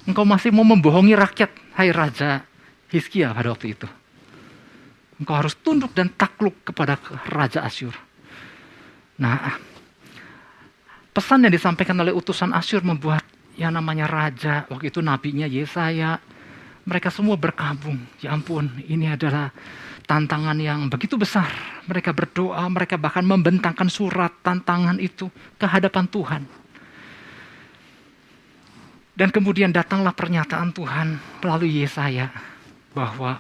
[SPEAKER 4] Engkau masih mau membohongi rakyat, hai Raja Hizkia pada waktu itu. Engkau harus tunduk dan takluk kepada Raja Asyur. Nah, pesan yang disampaikan oleh utusan Asyur membuat yang namanya raja, waktu itu nabinya Yesaya, mereka semua berkabung. Ya ampun, ini adalah tantangan yang begitu besar. Mereka berdoa, mereka bahkan membentangkan surat tantangan itu ke hadapan Tuhan. Dan kemudian datanglah pernyataan Tuhan melalui Yesaya bahwa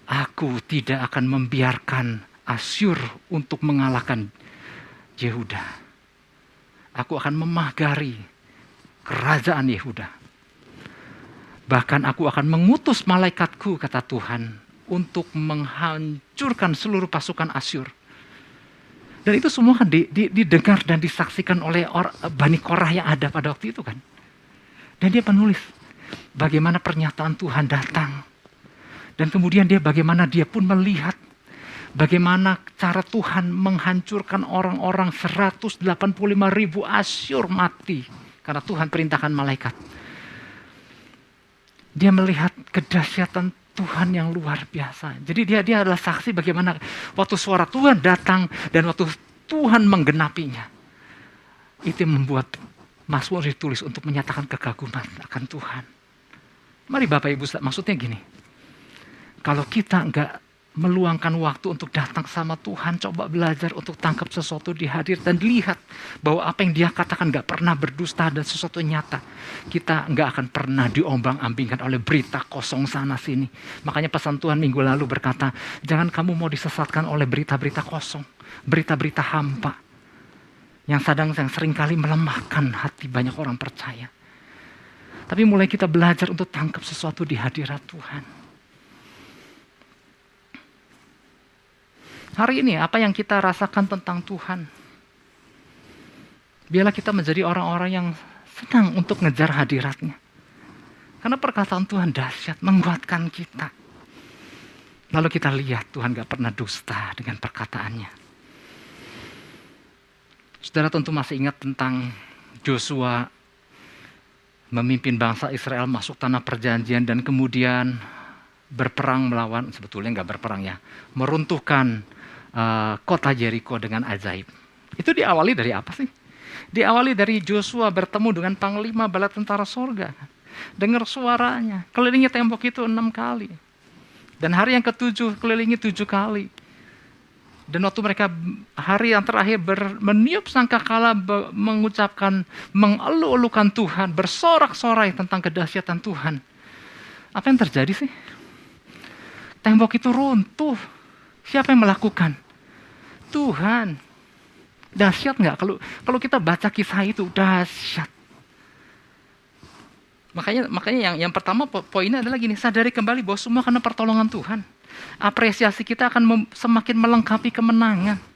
[SPEAKER 4] aku tidak akan membiarkan Asyur untuk mengalahkan Yehuda. Aku akan memagari kerajaan Yehuda. Bahkan aku akan mengutus malaikatku, kata Tuhan, untuk menghancurkan seluruh pasukan Asyur. Dan itu semua kan didengar dan disaksikan oleh Bani Korah yang ada pada waktu itu kan. Dan dia menulis bagaimana pernyataan Tuhan datang. Dan kemudian bagaimana dia pun melihat bagaimana cara Tuhan menghancurkan orang-orang 185.000 Asyur mati. Karena Tuhan perintahkan malaikat. Dia melihat kedahsyatan Tuhan yang luar biasa. Jadi dia adalah saksi bagaimana waktu suara Tuhan datang dan waktu Tuhan menggenapinya. Itu membuat Mazmur ditulis untuk menyatakan kekaguman akan Tuhan. Mari Bapak Ibu, maksudnya gini. Kalau kita enggak meluangkan waktu untuk datang sama Tuhan, coba belajar untuk tangkap sesuatu di hadir dan lihat bahwa apa yang dia katakan gak pernah berdusta dan sesuatu nyata. Kita gak akan pernah diombang-ambingkan oleh berita kosong sana sini. Makanya pesan Tuhan minggu lalu berkata, jangan kamu mau disesatkan oleh berita-berita kosong, berita-berita hampa yang seringkali melemahkan hati banyak orang percaya. Tapi mulai kita belajar untuk tangkap sesuatu di hadirat Tuhan. Hari ini apa yang kita rasakan tentang Tuhan? Biarlah kita menjadi orang-orang yang senang untuk ngejar hadiratnya. Karena perkataan Tuhan dahsyat, menguatkan kita. Lalu kita lihat Tuhan gak pernah dusta dengan perkataannya. Saudara tentu masih ingat tentang Joshua memimpin bangsa Israel masuk tanah perjanjian dan kemudian berperang melawan, sebetulnya gak berperang ya, meruntuhkan kota Jericho dengan ajaib. Itu diawali dari apa sih? Diawali dari Joshua bertemu dengan panglima bala tentara sorga. Dengar suaranya, kelilingi tembok itu 6 kali. Dan hari yang ke-7 kelilingi 7 kali. Dan waktu mereka hari yang terakhir meniup sangkakala, mengucapkan, mengeluh-elukan Tuhan, bersorak-sorai tentang kedahsyatan Tuhan. Apa yang terjadi sih? Tembok itu runtuh. Siapa yang melakukan? Tuhan. Dahsyat nggak kalau kita baca kisah itu? Dahsyat. Makanya yang pertama poinnya adalah gini, sadari kembali bahwa semua karena pertolongan Tuhan. Apresiasi kita akan semakin melengkapi kemenangan.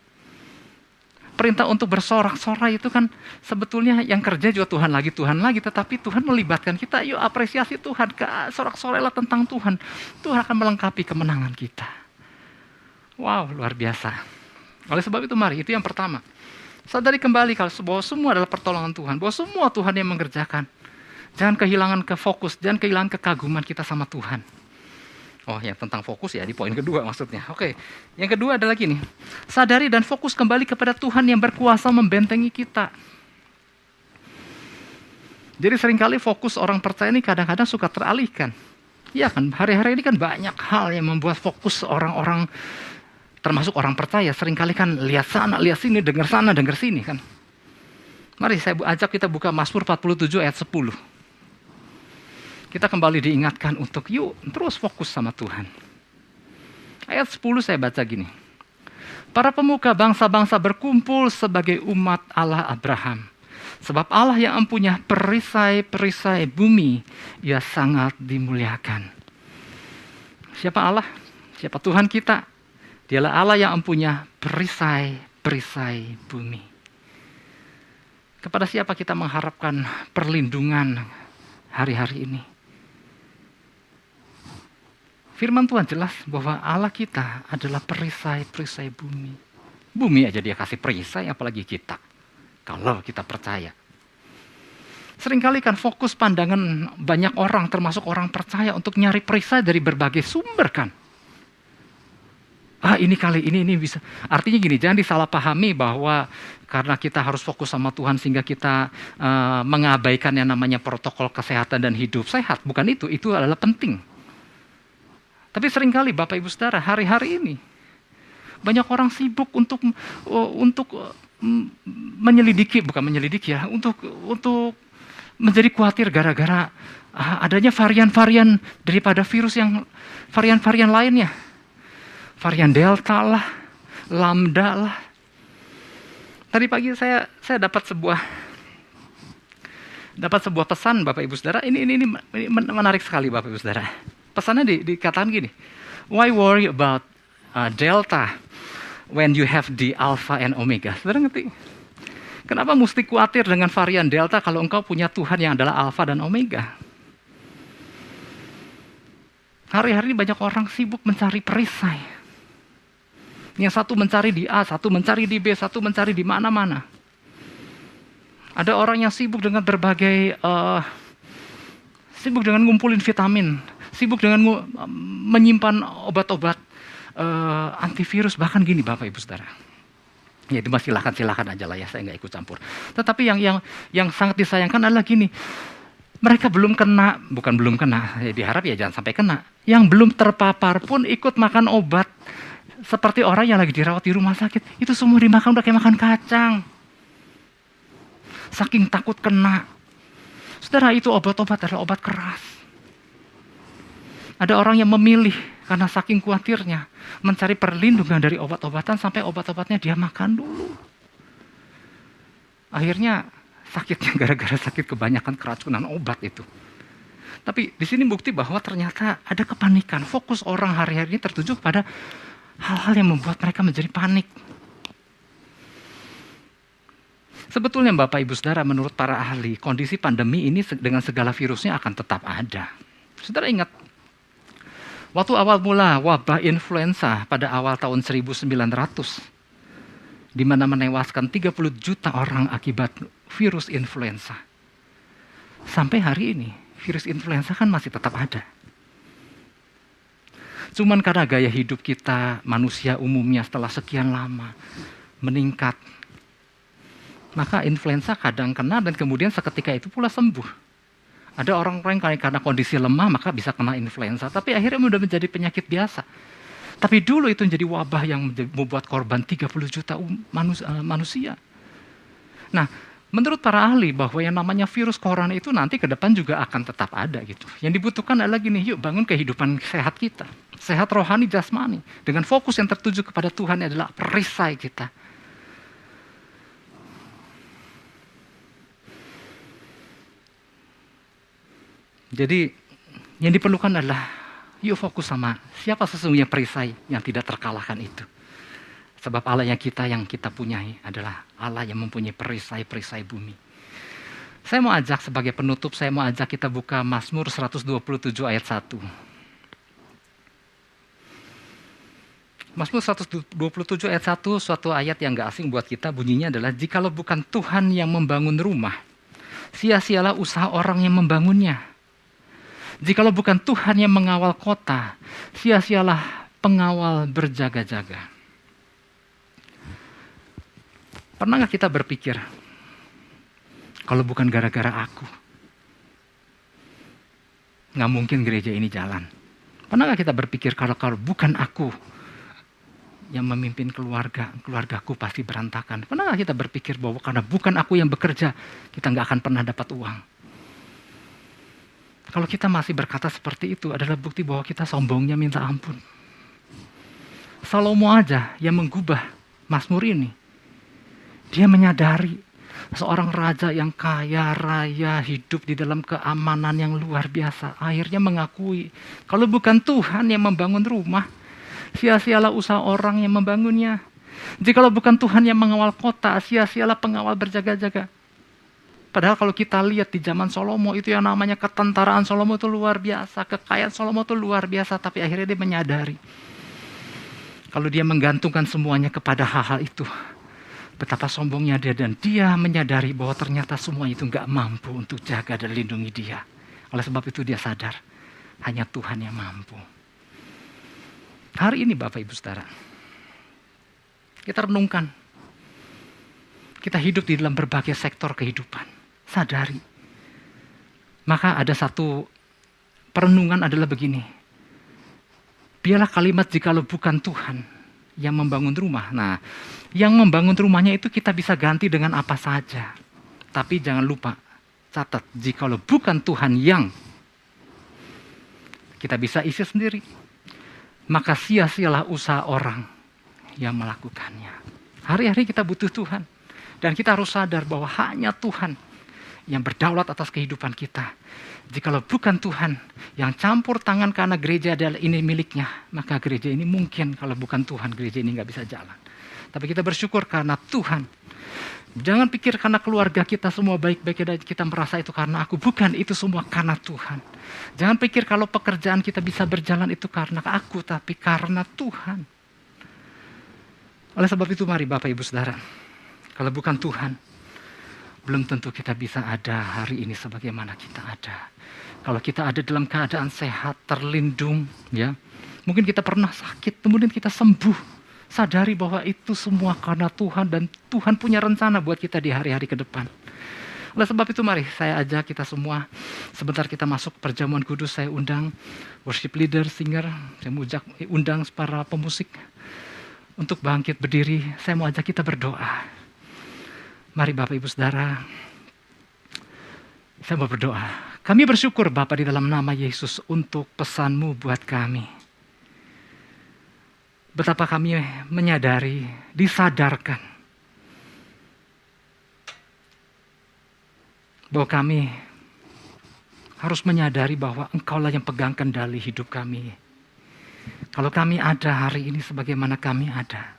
[SPEAKER 4] Perintah untuk bersorak-sorai itu kan sebetulnya yang kerja juga Tuhan lagi, tetapi Tuhan melibatkan kita, yuk apresiasi Tuhan, sorak-sorailah tentang Tuhan. Tuhan akan melengkapi kemenangan kita. Wow, luar biasa. Oleh sebab itu mari, itu yang pertama. Sadari kembali bahwa semua adalah pertolongan Tuhan, bahwa semua Tuhan yang mengerjakan. Jangan kehilangan fokus, jangan kehilangan kekaguman kita sama Tuhan. Oh, yang tentang fokus ya di poin kedua maksudnya. Oke, yang kedua adalah gini. Sadari dan fokus kembali kepada Tuhan yang berkuasa membentengi kita. Jadi seringkali fokus orang percaya ini kadang-kadang suka teralihkan. Iya kan, hari-hari ini kan banyak hal yang membuat fokus orang-orang, termasuk orang percaya, seringkali kan lihat sana, lihat sini, dengar sana, dengar sini kan. Mari saya ajak kita buka Mazmur 47 ayat 10. Kita kembali diingatkan untuk yuk terus fokus sama Tuhan. Ayat 10 saya baca gini. Para pemuka bangsa-bangsa berkumpul sebagai umat Allah Abraham. Sebab Allah yang empunya perisai-perisai bumi, Ia sangat dimuliakan. Siapa Allah? Siapa Tuhan kita? Dialah Allah yang empunya perisai-perisai bumi. Kepada siapa kita mengharapkan perlindungan hari-hari ini? Firman Tuhan jelas bahwa Allah kita adalah perisai-perisai bumi. Bumi aja dia kasih perisai, apalagi kita. Kalau kita percaya. Seringkali kan fokus pandangan banyak orang, termasuk orang percaya, untuk nyari perisai dari berbagai sumber kan. Ini kali ini bisa. Artinya gini, jangan disalahpahami bahwa karena kita harus fokus sama Tuhan sehingga kita mengabaikan yang namanya protokol kesehatan dan hidup sehat. Bukan itu adalah penting. Tapi seringkali Bapak Ibu Saudara, hari-hari ini banyak orang sibuk untuk menyelidiki, bukan menyelidiki ya, untuk menjadi khawatir gara-gara adanya varian-varian daripada virus yang varian-varian lainnya. Varian Delta lah, Lambda lah. Tadi pagi saya dapat sebuah pesan Bapak Ibu Saudara. Ini menarik sekali Bapak Ibu Saudara. Pesannya dikatakan gini, why worry about Delta when you have the Alpha and Omega? Saudara ngerti? Kenapa mesti khawatir dengan varian Delta kalau engkau punya Tuhan yang adalah Alpha dan Omega? Hari-hari banyak orang sibuk mencari perisai. Yang satu mencari di A, satu mencari di B, satu mencari di mana-mana. Ada orang yang sibuk dengan berbagai, sibuk dengan ngumpulin vitamin, sibuk dengan menyimpan obat-obat antivirus, bahkan gini Bapak Ibu Saudara. Ya itu silakan aja lah ya, saya nggak ikut campur. Tetapi yang sangat disayangkan adalah gini, mereka belum kena, ya diharap ya jangan sampai kena. Yang belum terpapar pun ikut makan obat, seperti orang yang lagi dirawat di rumah sakit, itu semua dimakan udah kayak makan kacang. Saking takut kena. Saudara, itu obat-obat adalah obat keras. Ada orang yang memilih karena saking khawatirnya mencari perlindungan dari obat-obatan sampai obat-obatnya dia makan dulu. Akhirnya sakitnya gara-gara sakit kebanyakan keracunan obat itu. Tapi di sini bukti bahwa ternyata ada kepanikan. Fokus orang hari-hari ini tertuju pada hal-hal yang membuat mereka menjadi panik. Sebetulnya Bapak Ibu Saudara, menurut para ahli, kondisi pandemi ini dengan segala virusnya akan tetap ada. Saudara ingat, waktu awal mula wabah influenza pada awal tahun 1900, di mana menewaskan 30 juta orang akibat virus influenza. Sampai hari ini, virus influenza kan masih tetap ada. Cuman karena gaya hidup kita, manusia umumnya setelah sekian lama meningkat, maka influenza kadang kena dan kemudian seketika itu pula sembuh. Ada orang-orang karena kondisi lemah maka bisa kena influenza, tapi akhirnya sudah menjadi penyakit biasa. Tapi dulu itu menjadi wabah yang membuat korban 30 juta manusia. Nah, Menurut para ahli bahwa yang namanya virus corona itu nanti ke depan juga akan tetap ada gitu. Yang dibutuhkan adalah gini, yuk bangun kehidupan sehat kita. Sehat rohani jasmani. Dengan fokus yang tertuju kepada Tuhan adalah perisai kita. Jadi yang diperlukan adalah yuk fokus sama siapa sesungguhnya perisai yang tidak terkalahkan itu. Sebab Allah yang kita punyai adalah Allah yang mempunyai perisai-perisai bumi. Saya mau ajak sebagai penutup, saya mau ajak kita buka Mazmur 127 ayat 1. Mazmur 127 ayat 1, suatu ayat yang gak asing buat kita, bunyinya adalah, jikalau bukan Tuhan yang membangun rumah, sia-sialah usaha orang yang membangunnya. Jikalau bukan Tuhan yang mengawal kota, sia-sialah pengawal berjaga-jaga. Pernah gak kita berpikir, kalau bukan gara-gara aku, gak mungkin gereja ini jalan. Pernah gak kita berpikir, kalau bukan aku yang memimpin keluargaku pasti berantakan. Pernah gak kita berpikir bahwa karena bukan aku yang bekerja, kita gak akan pernah dapat uang. Kalau kita masih berkata seperti itu adalah bukti bahwa kita sombongnya minta ampun. Salomo aja yang menggubah Mazmur ini, dia menyadari seorang raja yang kaya raya hidup di dalam keamanan yang luar biasa. Akhirnya mengakui, kalau bukan Tuhan yang membangun rumah, sia-sialah usaha orang yang membangunnya. Jikalau bukan Tuhan yang mengawal kota, sia-sialah pengawal berjaga-jaga. Padahal kalau kita lihat di zaman Salomo, itu yang namanya ketentaraan Salomo itu luar biasa, kekayaan Salomo itu luar biasa, tapi akhirnya dia menyadari, kalau dia menggantungkan semuanya kepada hal-hal itu, betapa sombongnya dia, dan dia menyadari bahwa ternyata semua itu gak mampu untuk jaga dan lindungi dia. Oleh sebab itu dia sadar, hanya Tuhan yang mampu. Hari ini Bapak Ibu Saudara, kita renungkan. Kita hidup di dalam berbagai sektor kehidupan. Sadari. Maka ada satu perenungan adalah begini. Biarlah kalimat jikalau bukan Tuhan yang membangun rumah. Nah, yang membangun rumahnya itu kita bisa ganti dengan apa saja. Tapi jangan lupa, catat, jikalau bukan Tuhan yang, kita bisa isi sendiri. Maka sia-sialah usaha orang yang melakukannya. Hari-hari kita butuh Tuhan. Dan kita harus sadar bahwa hanya Tuhan yang berdaulat atas kehidupan kita. Jikalau bukan Tuhan yang campur tangan karena gereja adalah ini miliknya, maka gereja ini mungkin kalau bukan Tuhan, gereja ini gak bisa jalan. Tapi kita bersyukur karena Tuhan. Jangan pikir karena keluarga kita semua baik-baik dan kita merasa itu karena aku. Bukan, itu semua karena Tuhan. Jangan pikir kalau pekerjaan kita bisa berjalan itu karena aku, tapi karena Tuhan. Oleh sebab itu mari Bapak Ibu Saudara, kalau bukan Tuhan, belum tentu kita bisa ada hari ini sebagaimana kita ada. Kalau kita ada dalam keadaan sehat, terlindung, ya, mungkin kita pernah sakit, kemudian kita sembuh. Sadari bahwa itu semua karena Tuhan, dan Tuhan punya rencana buat kita di hari-hari ke depan. Oleh sebab itu mari saya ajak kita semua, sebentar kita masuk perjamuan kudus, saya undang worship leader, singer, saya mau undang para pemusik untuk bangkit berdiri. Saya mau ajak kita berdoa. Mari Bapak Ibu Saudara, saya mau berdoa. Kami bersyukur Bapak di dalam nama Yesus untuk pesan-Mu buat kami. Betapa kami menyadari, disadarkan bahwa kami harus menyadari bahwa Engkaulah yang pegang kendali hidup kami. Kalau kami ada hari ini sebagaimana kami ada,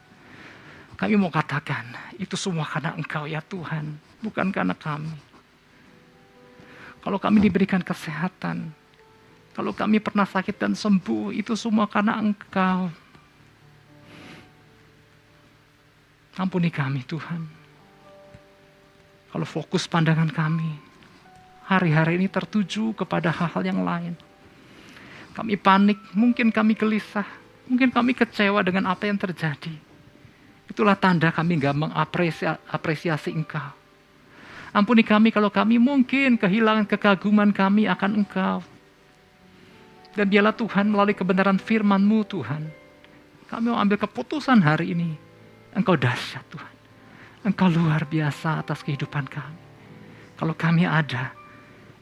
[SPEAKER 4] kami mau katakan, itu semua karena Engkau ya Tuhan, bukan karena kami. Kalau kami diberikan kesehatan, kalau kami pernah sakit dan sembuh, itu semua karena Engkau. Ampuni kami Tuhan. Kalau fokus pandangan kami, hari-hari ini tertuju kepada hal-hal yang lain. Kami panik, mungkin kami gelisah, mungkin kami kecewa dengan apa yang terjadi. Itulah tanda kami gak mengapresiasi Engkau. Ampuni kami kalau kami mungkin kehilangan kekaguman kami akan Engkau. Dan biarlah Tuhan melalui kebenaran firman-Mu Tuhan, kami mau ambil keputusan hari ini. Engkau dahsyat Tuhan. Engkau luar biasa atas kehidupan kami. Kalau kami ada,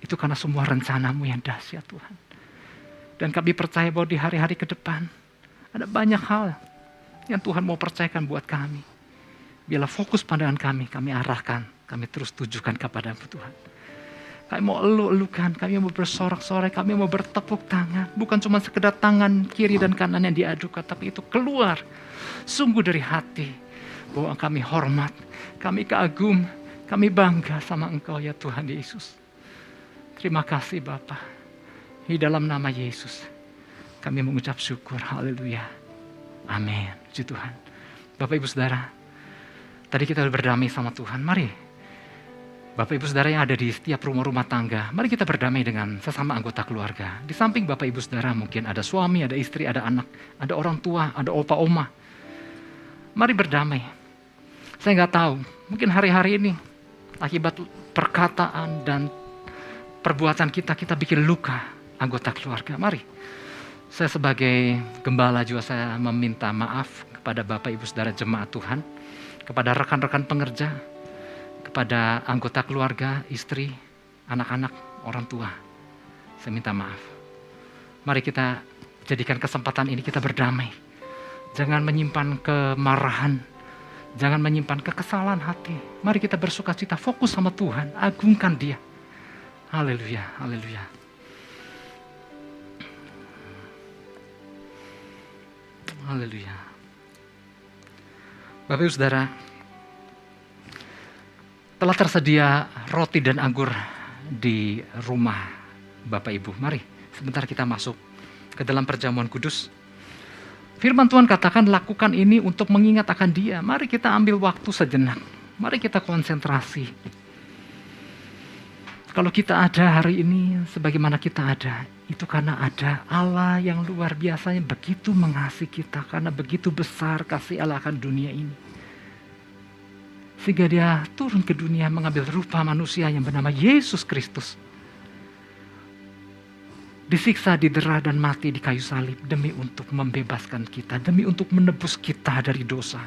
[SPEAKER 4] itu karena semua rencana-Mu yang dahsyat Tuhan. Dan kami percaya bahwa di hari-hari ke depan, ada banyak hal yang Tuhan mau percayakan buat kami. Biarlah fokus pandangan kami arahkan, kami terus tujukan kepada-Mu Tuhan. Kami mau elu-elukan, kami mau bersorak-sorai, kami mau bertepuk tangan. Bukan cuma sekedar tangan kiri dan kanan yang diadukan, tapi itu keluar sungguh dari hati. Bahwa kami hormat, kami kagum, kami bangga sama Engkau ya Tuhan Yesus. Terima kasih Bapa. Di dalam nama Yesus, kami mengucap syukur. Haleluya. Amin. Puji Tuhan. Bapak Ibu Saudara, tadi kita berdamai sama Tuhan. Mari, Bapak Ibu Saudara yang ada di setiap rumah-rumah tangga, mari kita berdamai dengan sesama anggota keluarga. Di samping Bapak Ibu Saudara mungkin ada suami, ada istri, ada anak, ada orang tua, ada opa oma. Mari berdamai. Saya nggak tahu, mungkin hari-hari ini akibat perkataan dan perbuatan kita bikin luka anggota keluarga. Mari, saya sebagai gembala juga saya meminta maaf kepada Bapak Ibu Saudara jemaat Tuhan, kepada rekan-rekan pengerja, kepada anggota keluarga, istri, anak-anak, orang tua. Saya minta maaf. Mari kita jadikan kesempatan ini kita berdamai. Jangan menyimpan kemarahan, jangan menyimpan kekesalan hati. Mari kita bersukacita, fokus sama Tuhan, agungkan Dia. Haleluya, haleluya. Haleluya. Bapak Ibu Saudara, telah tersedia roti dan anggur di rumah Bapak Ibu. Mari sebentar kita masuk ke dalam perjamuan kudus. Firman Tuhan katakan lakukan ini untuk mengingat akan Dia. Mari kita ambil waktu sejenak. Mari kita konsentrasi. Kalau kita ada hari ini sebagaimana kita ada, itu karena ada Allah yang luar biasanya begitu mengasihi kita. Karena begitu besar kasih Allah akan dunia ini. Sehingga Dia turun ke dunia mengambil rupa manusia yang bernama Yesus Kristus. Disiksa, didera dan mati di kayu salib demi untuk membebaskan kita, demi untuk menebus kita dari dosa.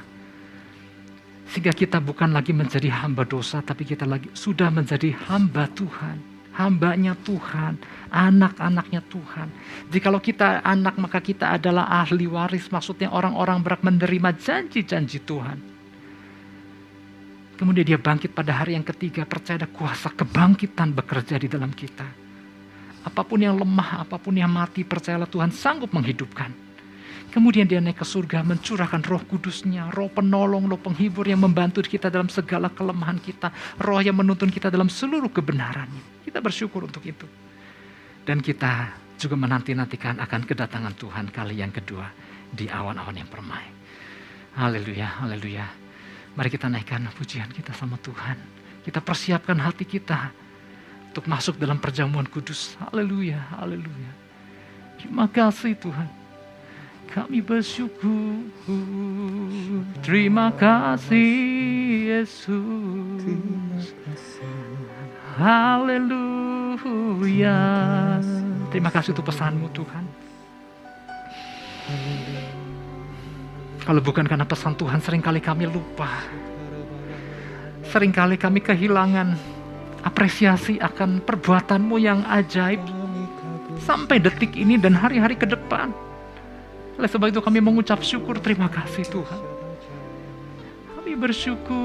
[SPEAKER 4] Sehingga kita bukan lagi menjadi hamba dosa, tapi kita lagi sudah menjadi hamba Tuhan, hambanya Tuhan, anak-anaknya Tuhan. Jikalau kita anak, maka kita adalah ahli waris, maksudnya orang-orang berhak menerima janji-janji Tuhan. Kemudian Dia bangkit pada hari yang ketiga, percaya ada kuasa kebangkitan bekerja di dalam kita. Apapun yang lemah, apapun yang mati, percayalah Tuhan sanggup menghidupkan. Kemudian Dia naik ke surga, mencurahkan Roh Kudus-Nya, Roh penolong, Roh penghibur yang membantu kita dalam segala kelemahan kita, Roh yang menuntun kita dalam seluruh kebenarannya. Kita bersyukur untuk itu. Dan kita juga menanti-nantikan akan kedatangan Tuhan kali yang kedua di awan-awan yang permai. Haleluya, haleluya. Mari kita naikkan pujian kita sama Tuhan. Kita persiapkan hati kita untuk masuk dalam perjamuan kudus. Haleluya, haleluya. Terima kasih Tuhan. Kami bersyukur. Terima kasih Yesus. Haleluya. Terima kasih untuk pesan-Mu Tuhan. Kalau bukan karena pesan Tuhan, seringkali kami lupa. Seringkali kami kehilangan apresiasi akan perbuatan-Mu yang ajaib sampai detik ini dan hari-hari ke depan. Oleh sebab itu kami mengucap syukur, terima kasih Tuhan. Kami bersyukur.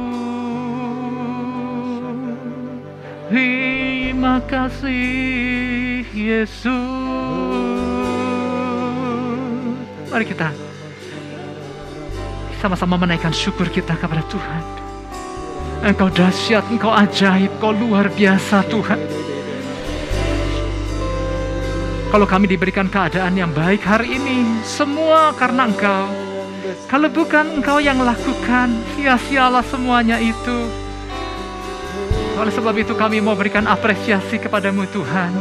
[SPEAKER 4] Terima kasih Yesus. Mari kita sama-sama menaikkan syukur kita kepada Tuhan. Engkau dahsyat, Engkau ajaib, Engkau luar biasa Tuhan. Kalau kami diberikan keadaan yang baik hari ini, semua karena Engkau. Kalau bukan Engkau yang lakukan, sia-sialah semuanya itu. Oleh sebab itu kami mau berikan apresiasi kepadamu Tuhan,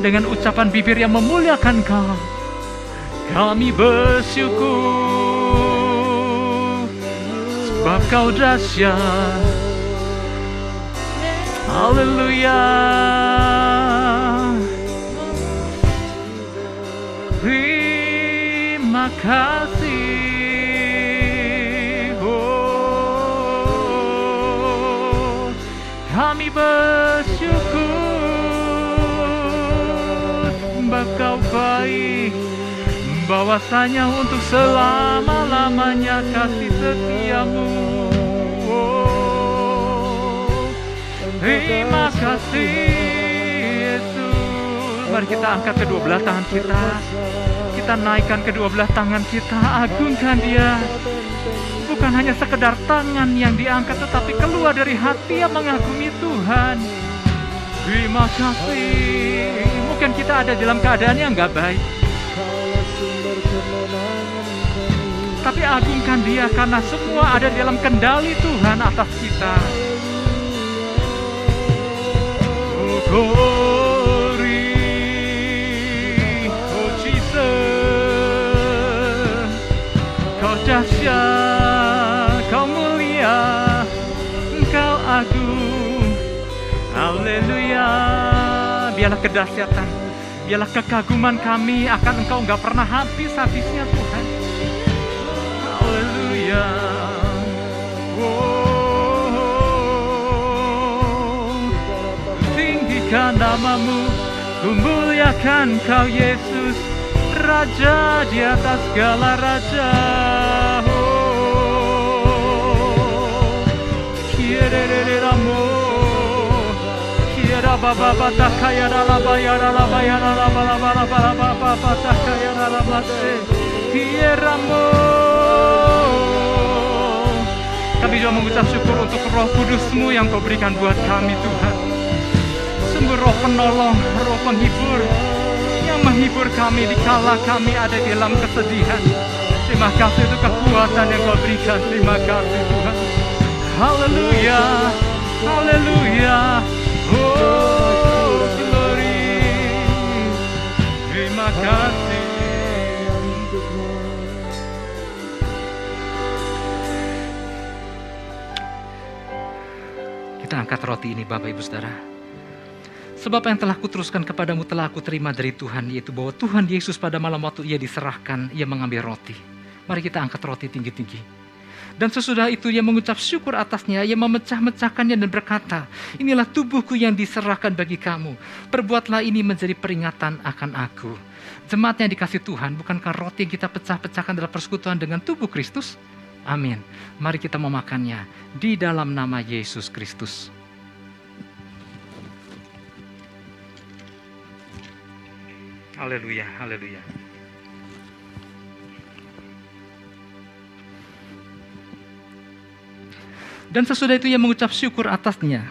[SPEAKER 4] dengan ucapan bibir yang memuliakan Engkau. Kami bersyukur, sebab Kau dahsyat. Haleluya. Terima kasih. Oh, kami bersyukur. bahwasanya untuk selama-lamanya kasih setiamu. Oh, terima kasih Yesus. Mari kita angkat kedua belah tangan kita. Kita naikkan kedua belah tangan kita, agungkan Dia. Bukan hanya sekedar tangan yang diangkat, tetapi keluar dari hati yang mengagumi Tuhan. Terima kasih. Mungkin kita ada dalam keadaan yang gak baik, tapi agungkan Dia karena semua ada dalam kendali Tuhan atas kita. Oh glory, oh Jesus, Kau dahsyat, Kau mulia, Engkau agung. Haleluya. Biarlah kedahsyatan, biarlah kekaguman kami akan Engkau nggak pernah habis-habisnya Tuhan. Haleluya. Tinggikan namamu, muliakan Kau Yesus, Raja di atas segala raja. Baba takaya la bayara la bayara la bala bala bala baba takaya la base kieramo. Kami juga mengucap syukur untuk Roh Kudus-Mu yang Kau berikan buat kami Tuhan. Sungguh Roh penolong, Roh penghibur yang menghibur kami dikala kami ada di dalam kesedihan. Terima kasih untuk kekuatan yang Kau berikan. Terima kasih Tuhan. Haleluya, haleluya. Oh glory, terima kasih. Kita angkat roti ini Bapak Ibu Saudara. Sebab yang telah kuteruskan kepadamu telah aku terima dari Tuhan, yaitu bahwa Tuhan Yesus pada malam waktu Ia diserahkan, Ia mengambil roti. Mari kita angkat roti tinggi-tinggi. Dan sesudah itu Ia mengucap syukur atasnya, Ia memecah-mecahkannya dan berkata, inilah tubuhku yang diserahkan bagi kamu. Perbuatlah ini menjadi peringatan akan aku. Jemaat yang dikasih Tuhan, bukankah roti yang kita pecah-pecahkan adalah persekutuan dengan tubuh Kristus? Amin. Mari kita memakannya di dalam nama Yesus Kristus. Haleluya, haleluya. Dan sesudah itu Ia mengucap syukur atasnya.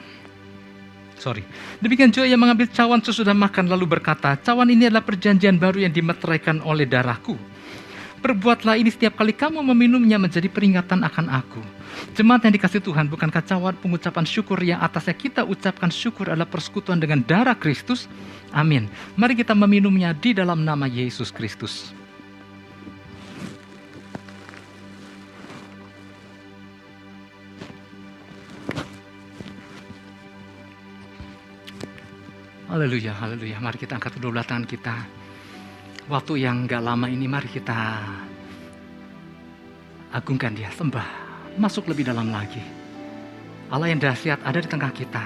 [SPEAKER 4] Demikian juga Ia mengambil cawan sesudah makan lalu berkata, cawan ini adalah perjanjian baru yang dimeteraikan oleh darahku. Perbuatlah ini setiap kali kamu meminumnya menjadi peringatan akan aku. Jemaat yang dikasih Tuhan, bukankah cawan pengucapan syukur yang atasnya kita ucapkan syukur adalah persekutuan dengan darah Kristus? Amin. Mari kita meminumnya di dalam nama Yesus Kristus. Haleluya, haleluya. Mari kita angkat kedua belah tangan kita. Waktu yang gak lama ini mari kita agungkan Dia, sembah, masuk lebih dalam lagi. Allah yang dahsyat ada di tengah kita.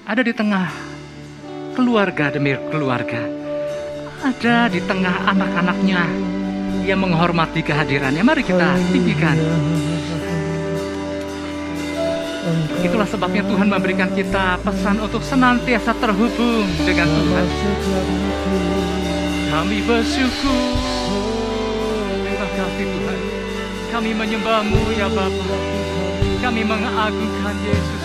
[SPEAKER 4] Ada di tengah keluarga demi keluarga. Ada di tengah anak-anaknya yang menghormati kehadirannya. Mari kita tinggikan. Itulah sebabnya Tuhan memberikan kita pesan untuk senantiasa terhubung dengan Tuhan. Kami bersyukur. Terima kasih Tuhan. Kami menyembah-Mu ya Bapa. Kami mengagungkan Yesus.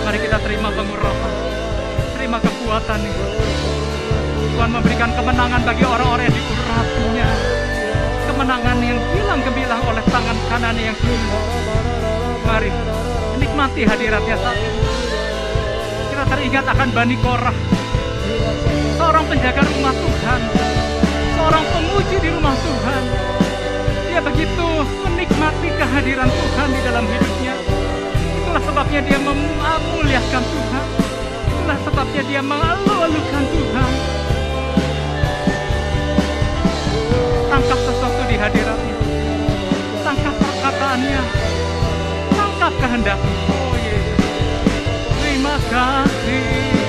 [SPEAKER 4] Mari kita terima pengurapan, terima kekuatan ini. Tuhan memberikan kemenangan bagi orang-orang yang diurapinya. Kemenangan yang bilang gemilang oleh tangan kanannya yang kuat. Mari nikmati hadiratnya saat ini. Kita teringat akan Bani Korah, seorang penjaga rumah Tuhan seorang pemuji di rumah Tuhan. Dia begitu menikmati kehadiran Tuhan di dalam hidupnya. Itulah sebabnya dia memuliakan Tuhan. Itulah sebabnya dia mengeluh-elukan Tuhan. Tangkap sesuatu di hadiratnya. Tangkap perkataannya. Tangkap kehendaknya. Oh Yesus, terima kasih.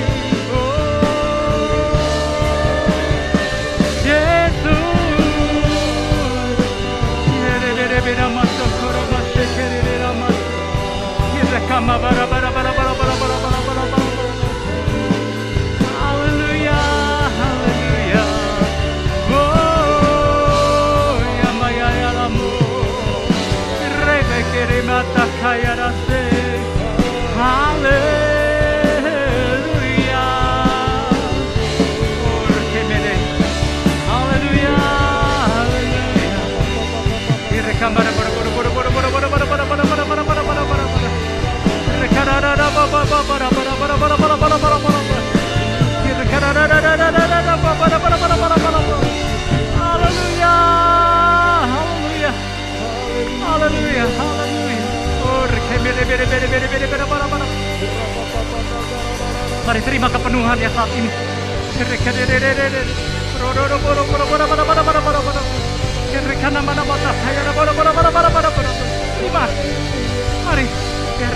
[SPEAKER 4] Haleluya, haleluya. Oh, ya maya ya lamu. Rebekere mata kaya rase. Haleluya. Oh, kemene. Haleluya, haleluya. Direkam bara bara bara bara bara bara bara bara bara bara bara bara bara bara bara. Rekarada bara bara bara bara bara bara bara bara bara bara. Rekarada bara bara bara bara bara bara. Haleluya, haleluya. Haleluya, haleluya. Oh, rekemene bere bere bere bere bara bara bara. Mari terima kepenuhan ya saat ini. Rekarada rodo boro boro bara bara bara bara bara bara. Rekana mana mata saya bara bara bara bara bara bara. Terima. Mari. Dia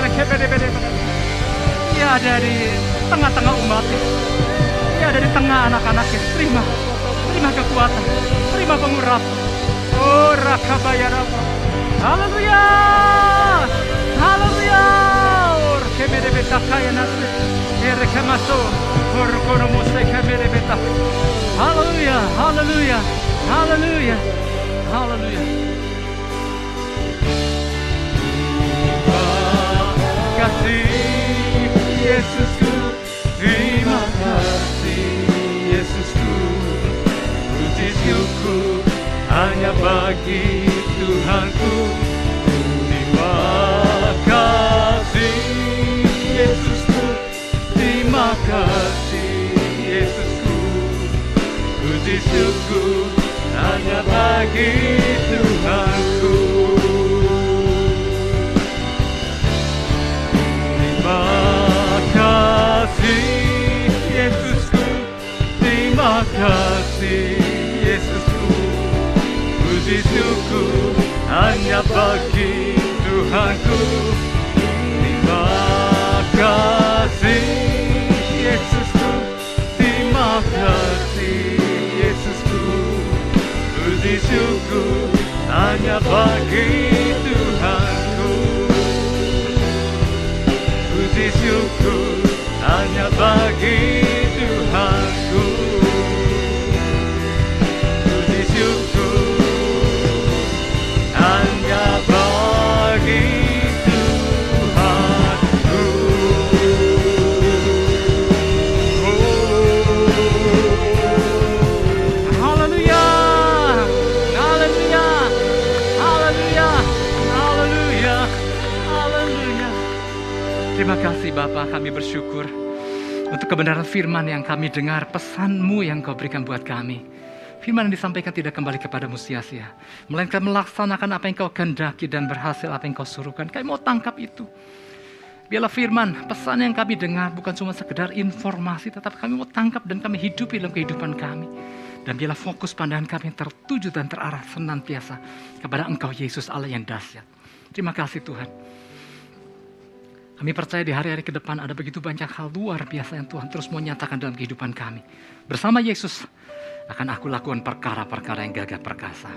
[SPEAKER 4] ada di tengah-tengah umatnya. Dia ada di tengah anak-anaknya. Terima kekuatan, terima pengurapan. Oh Rakabayara. Haleluya, haleluya. Or kemede beta kaya nasi. Erekamaso. Or kono mose kemede beta. Haleluya, haleluya, haleluya, haleluya. Kasih Yesusku, terima kasih Yesusku, puji syukur hanya bagi Tuhanku. Terima kasih Yesusku, terima kasih Yesusku, puji syukur hanya bagi Tuhanku. Terima kasih Yesusku, puji syukur hanya bagi Tuhanku. Terima kasih Yesusku, terima kasih Yesusku, puji syukur hanya bagi Tuhanku. Puji syukur hanya bagi Tuhanku. Puji syukur hanya bagi Tuhanku. Haleluya, haleluya, haleluya, haleluya, haleluya. Terima kasih Bapa, kami bersyukur untuk kebenaran firman yang kami dengar, pesan-Mu yang Kau berikan buat kami. Firman yang disampaikan tidak kembali kepadamu sia-sia, melainkan melaksanakan apa yang Kau kehendaki dan berhasil apa yang Kau suruhkan. Kami mau tangkap itu. Biarlah firman, pesan yang kami dengar bukan cuma sekedar informasi, tetapi kami mau tangkap dan kami hidupi dalam kehidupan kami. Dan biarlah fokus pandangan kami tertuju dan terarah senantiasa kepada Engkau Yesus Allah yang dahsyat. Terima kasih Tuhan. Kami percaya di hari-hari ke depan ada begitu banyak hal luar biasa yang Tuhan terus mau nyatakan dalam kehidupan kami. Bersama Yesus akan aku lakukan perkara-perkara yang gagah perkasa.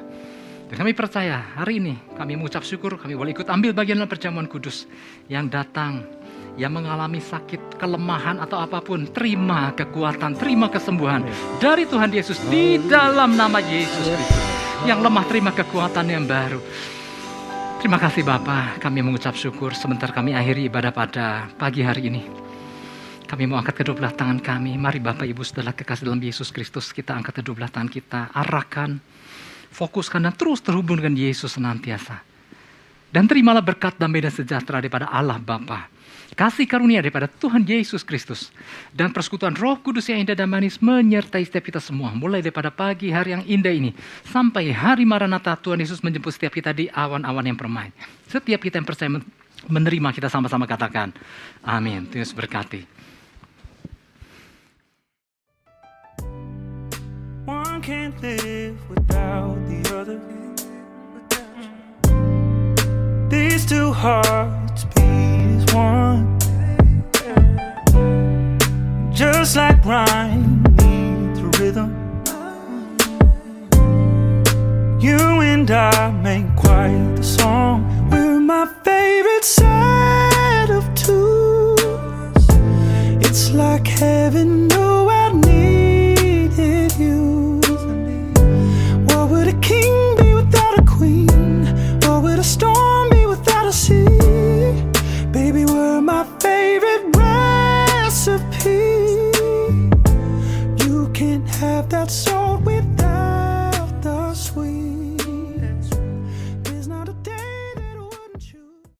[SPEAKER 4] Dan kami percaya hari ini kami mengucap syukur, kami boleh ikut ambil bagian dalam perjamuan kudus. Yang datang, yang mengalami sakit, kelemahan atau apapun, terima kekuatan, terima kesembuhan dari Tuhan Yesus di dalam nama Yesus Kristus. Yang lemah terima kekuatan yang baru. Terima kasih Bapa, kami mengucap syukur. Sebentar kami akhiri ibadah pada pagi hari ini. Kami mau angkat kedua belah tangan kami. Mari Bapak Ibu Saudara kekasih dalam Yesus Kristus, kita angkat kedua belah tangan kita, arahkan, fokuskan dan terus terhubung dengan Yesus senantiasa. Dan terimalah berkat damai dan sejahtera daripada Allah Bapa, kasih karunia daripada Tuhan Yesus Kristus, dan persekutuan Roh Kudus yang indah dan manis menyertai setiap kita semua, mulai daripada pagi hari yang indah ini sampai hari Maranatha Tuhan Yesus menjemput setiap kita di awan-awan yang permai. Setiap kita yang percaya menerima, kita sama-sama katakan amin. Tuhan Yesus berkati.
[SPEAKER 1] One can't live without the other. These two hearts beat as one. Just like rhyme needs a rhythm, you and I make quite the song. We're my favorite set of twos. It's like heaven knew I needed you. What would a king be without a queen? What would a storm be without a sea? Baby, we're my favorite recipe. You can't have that soul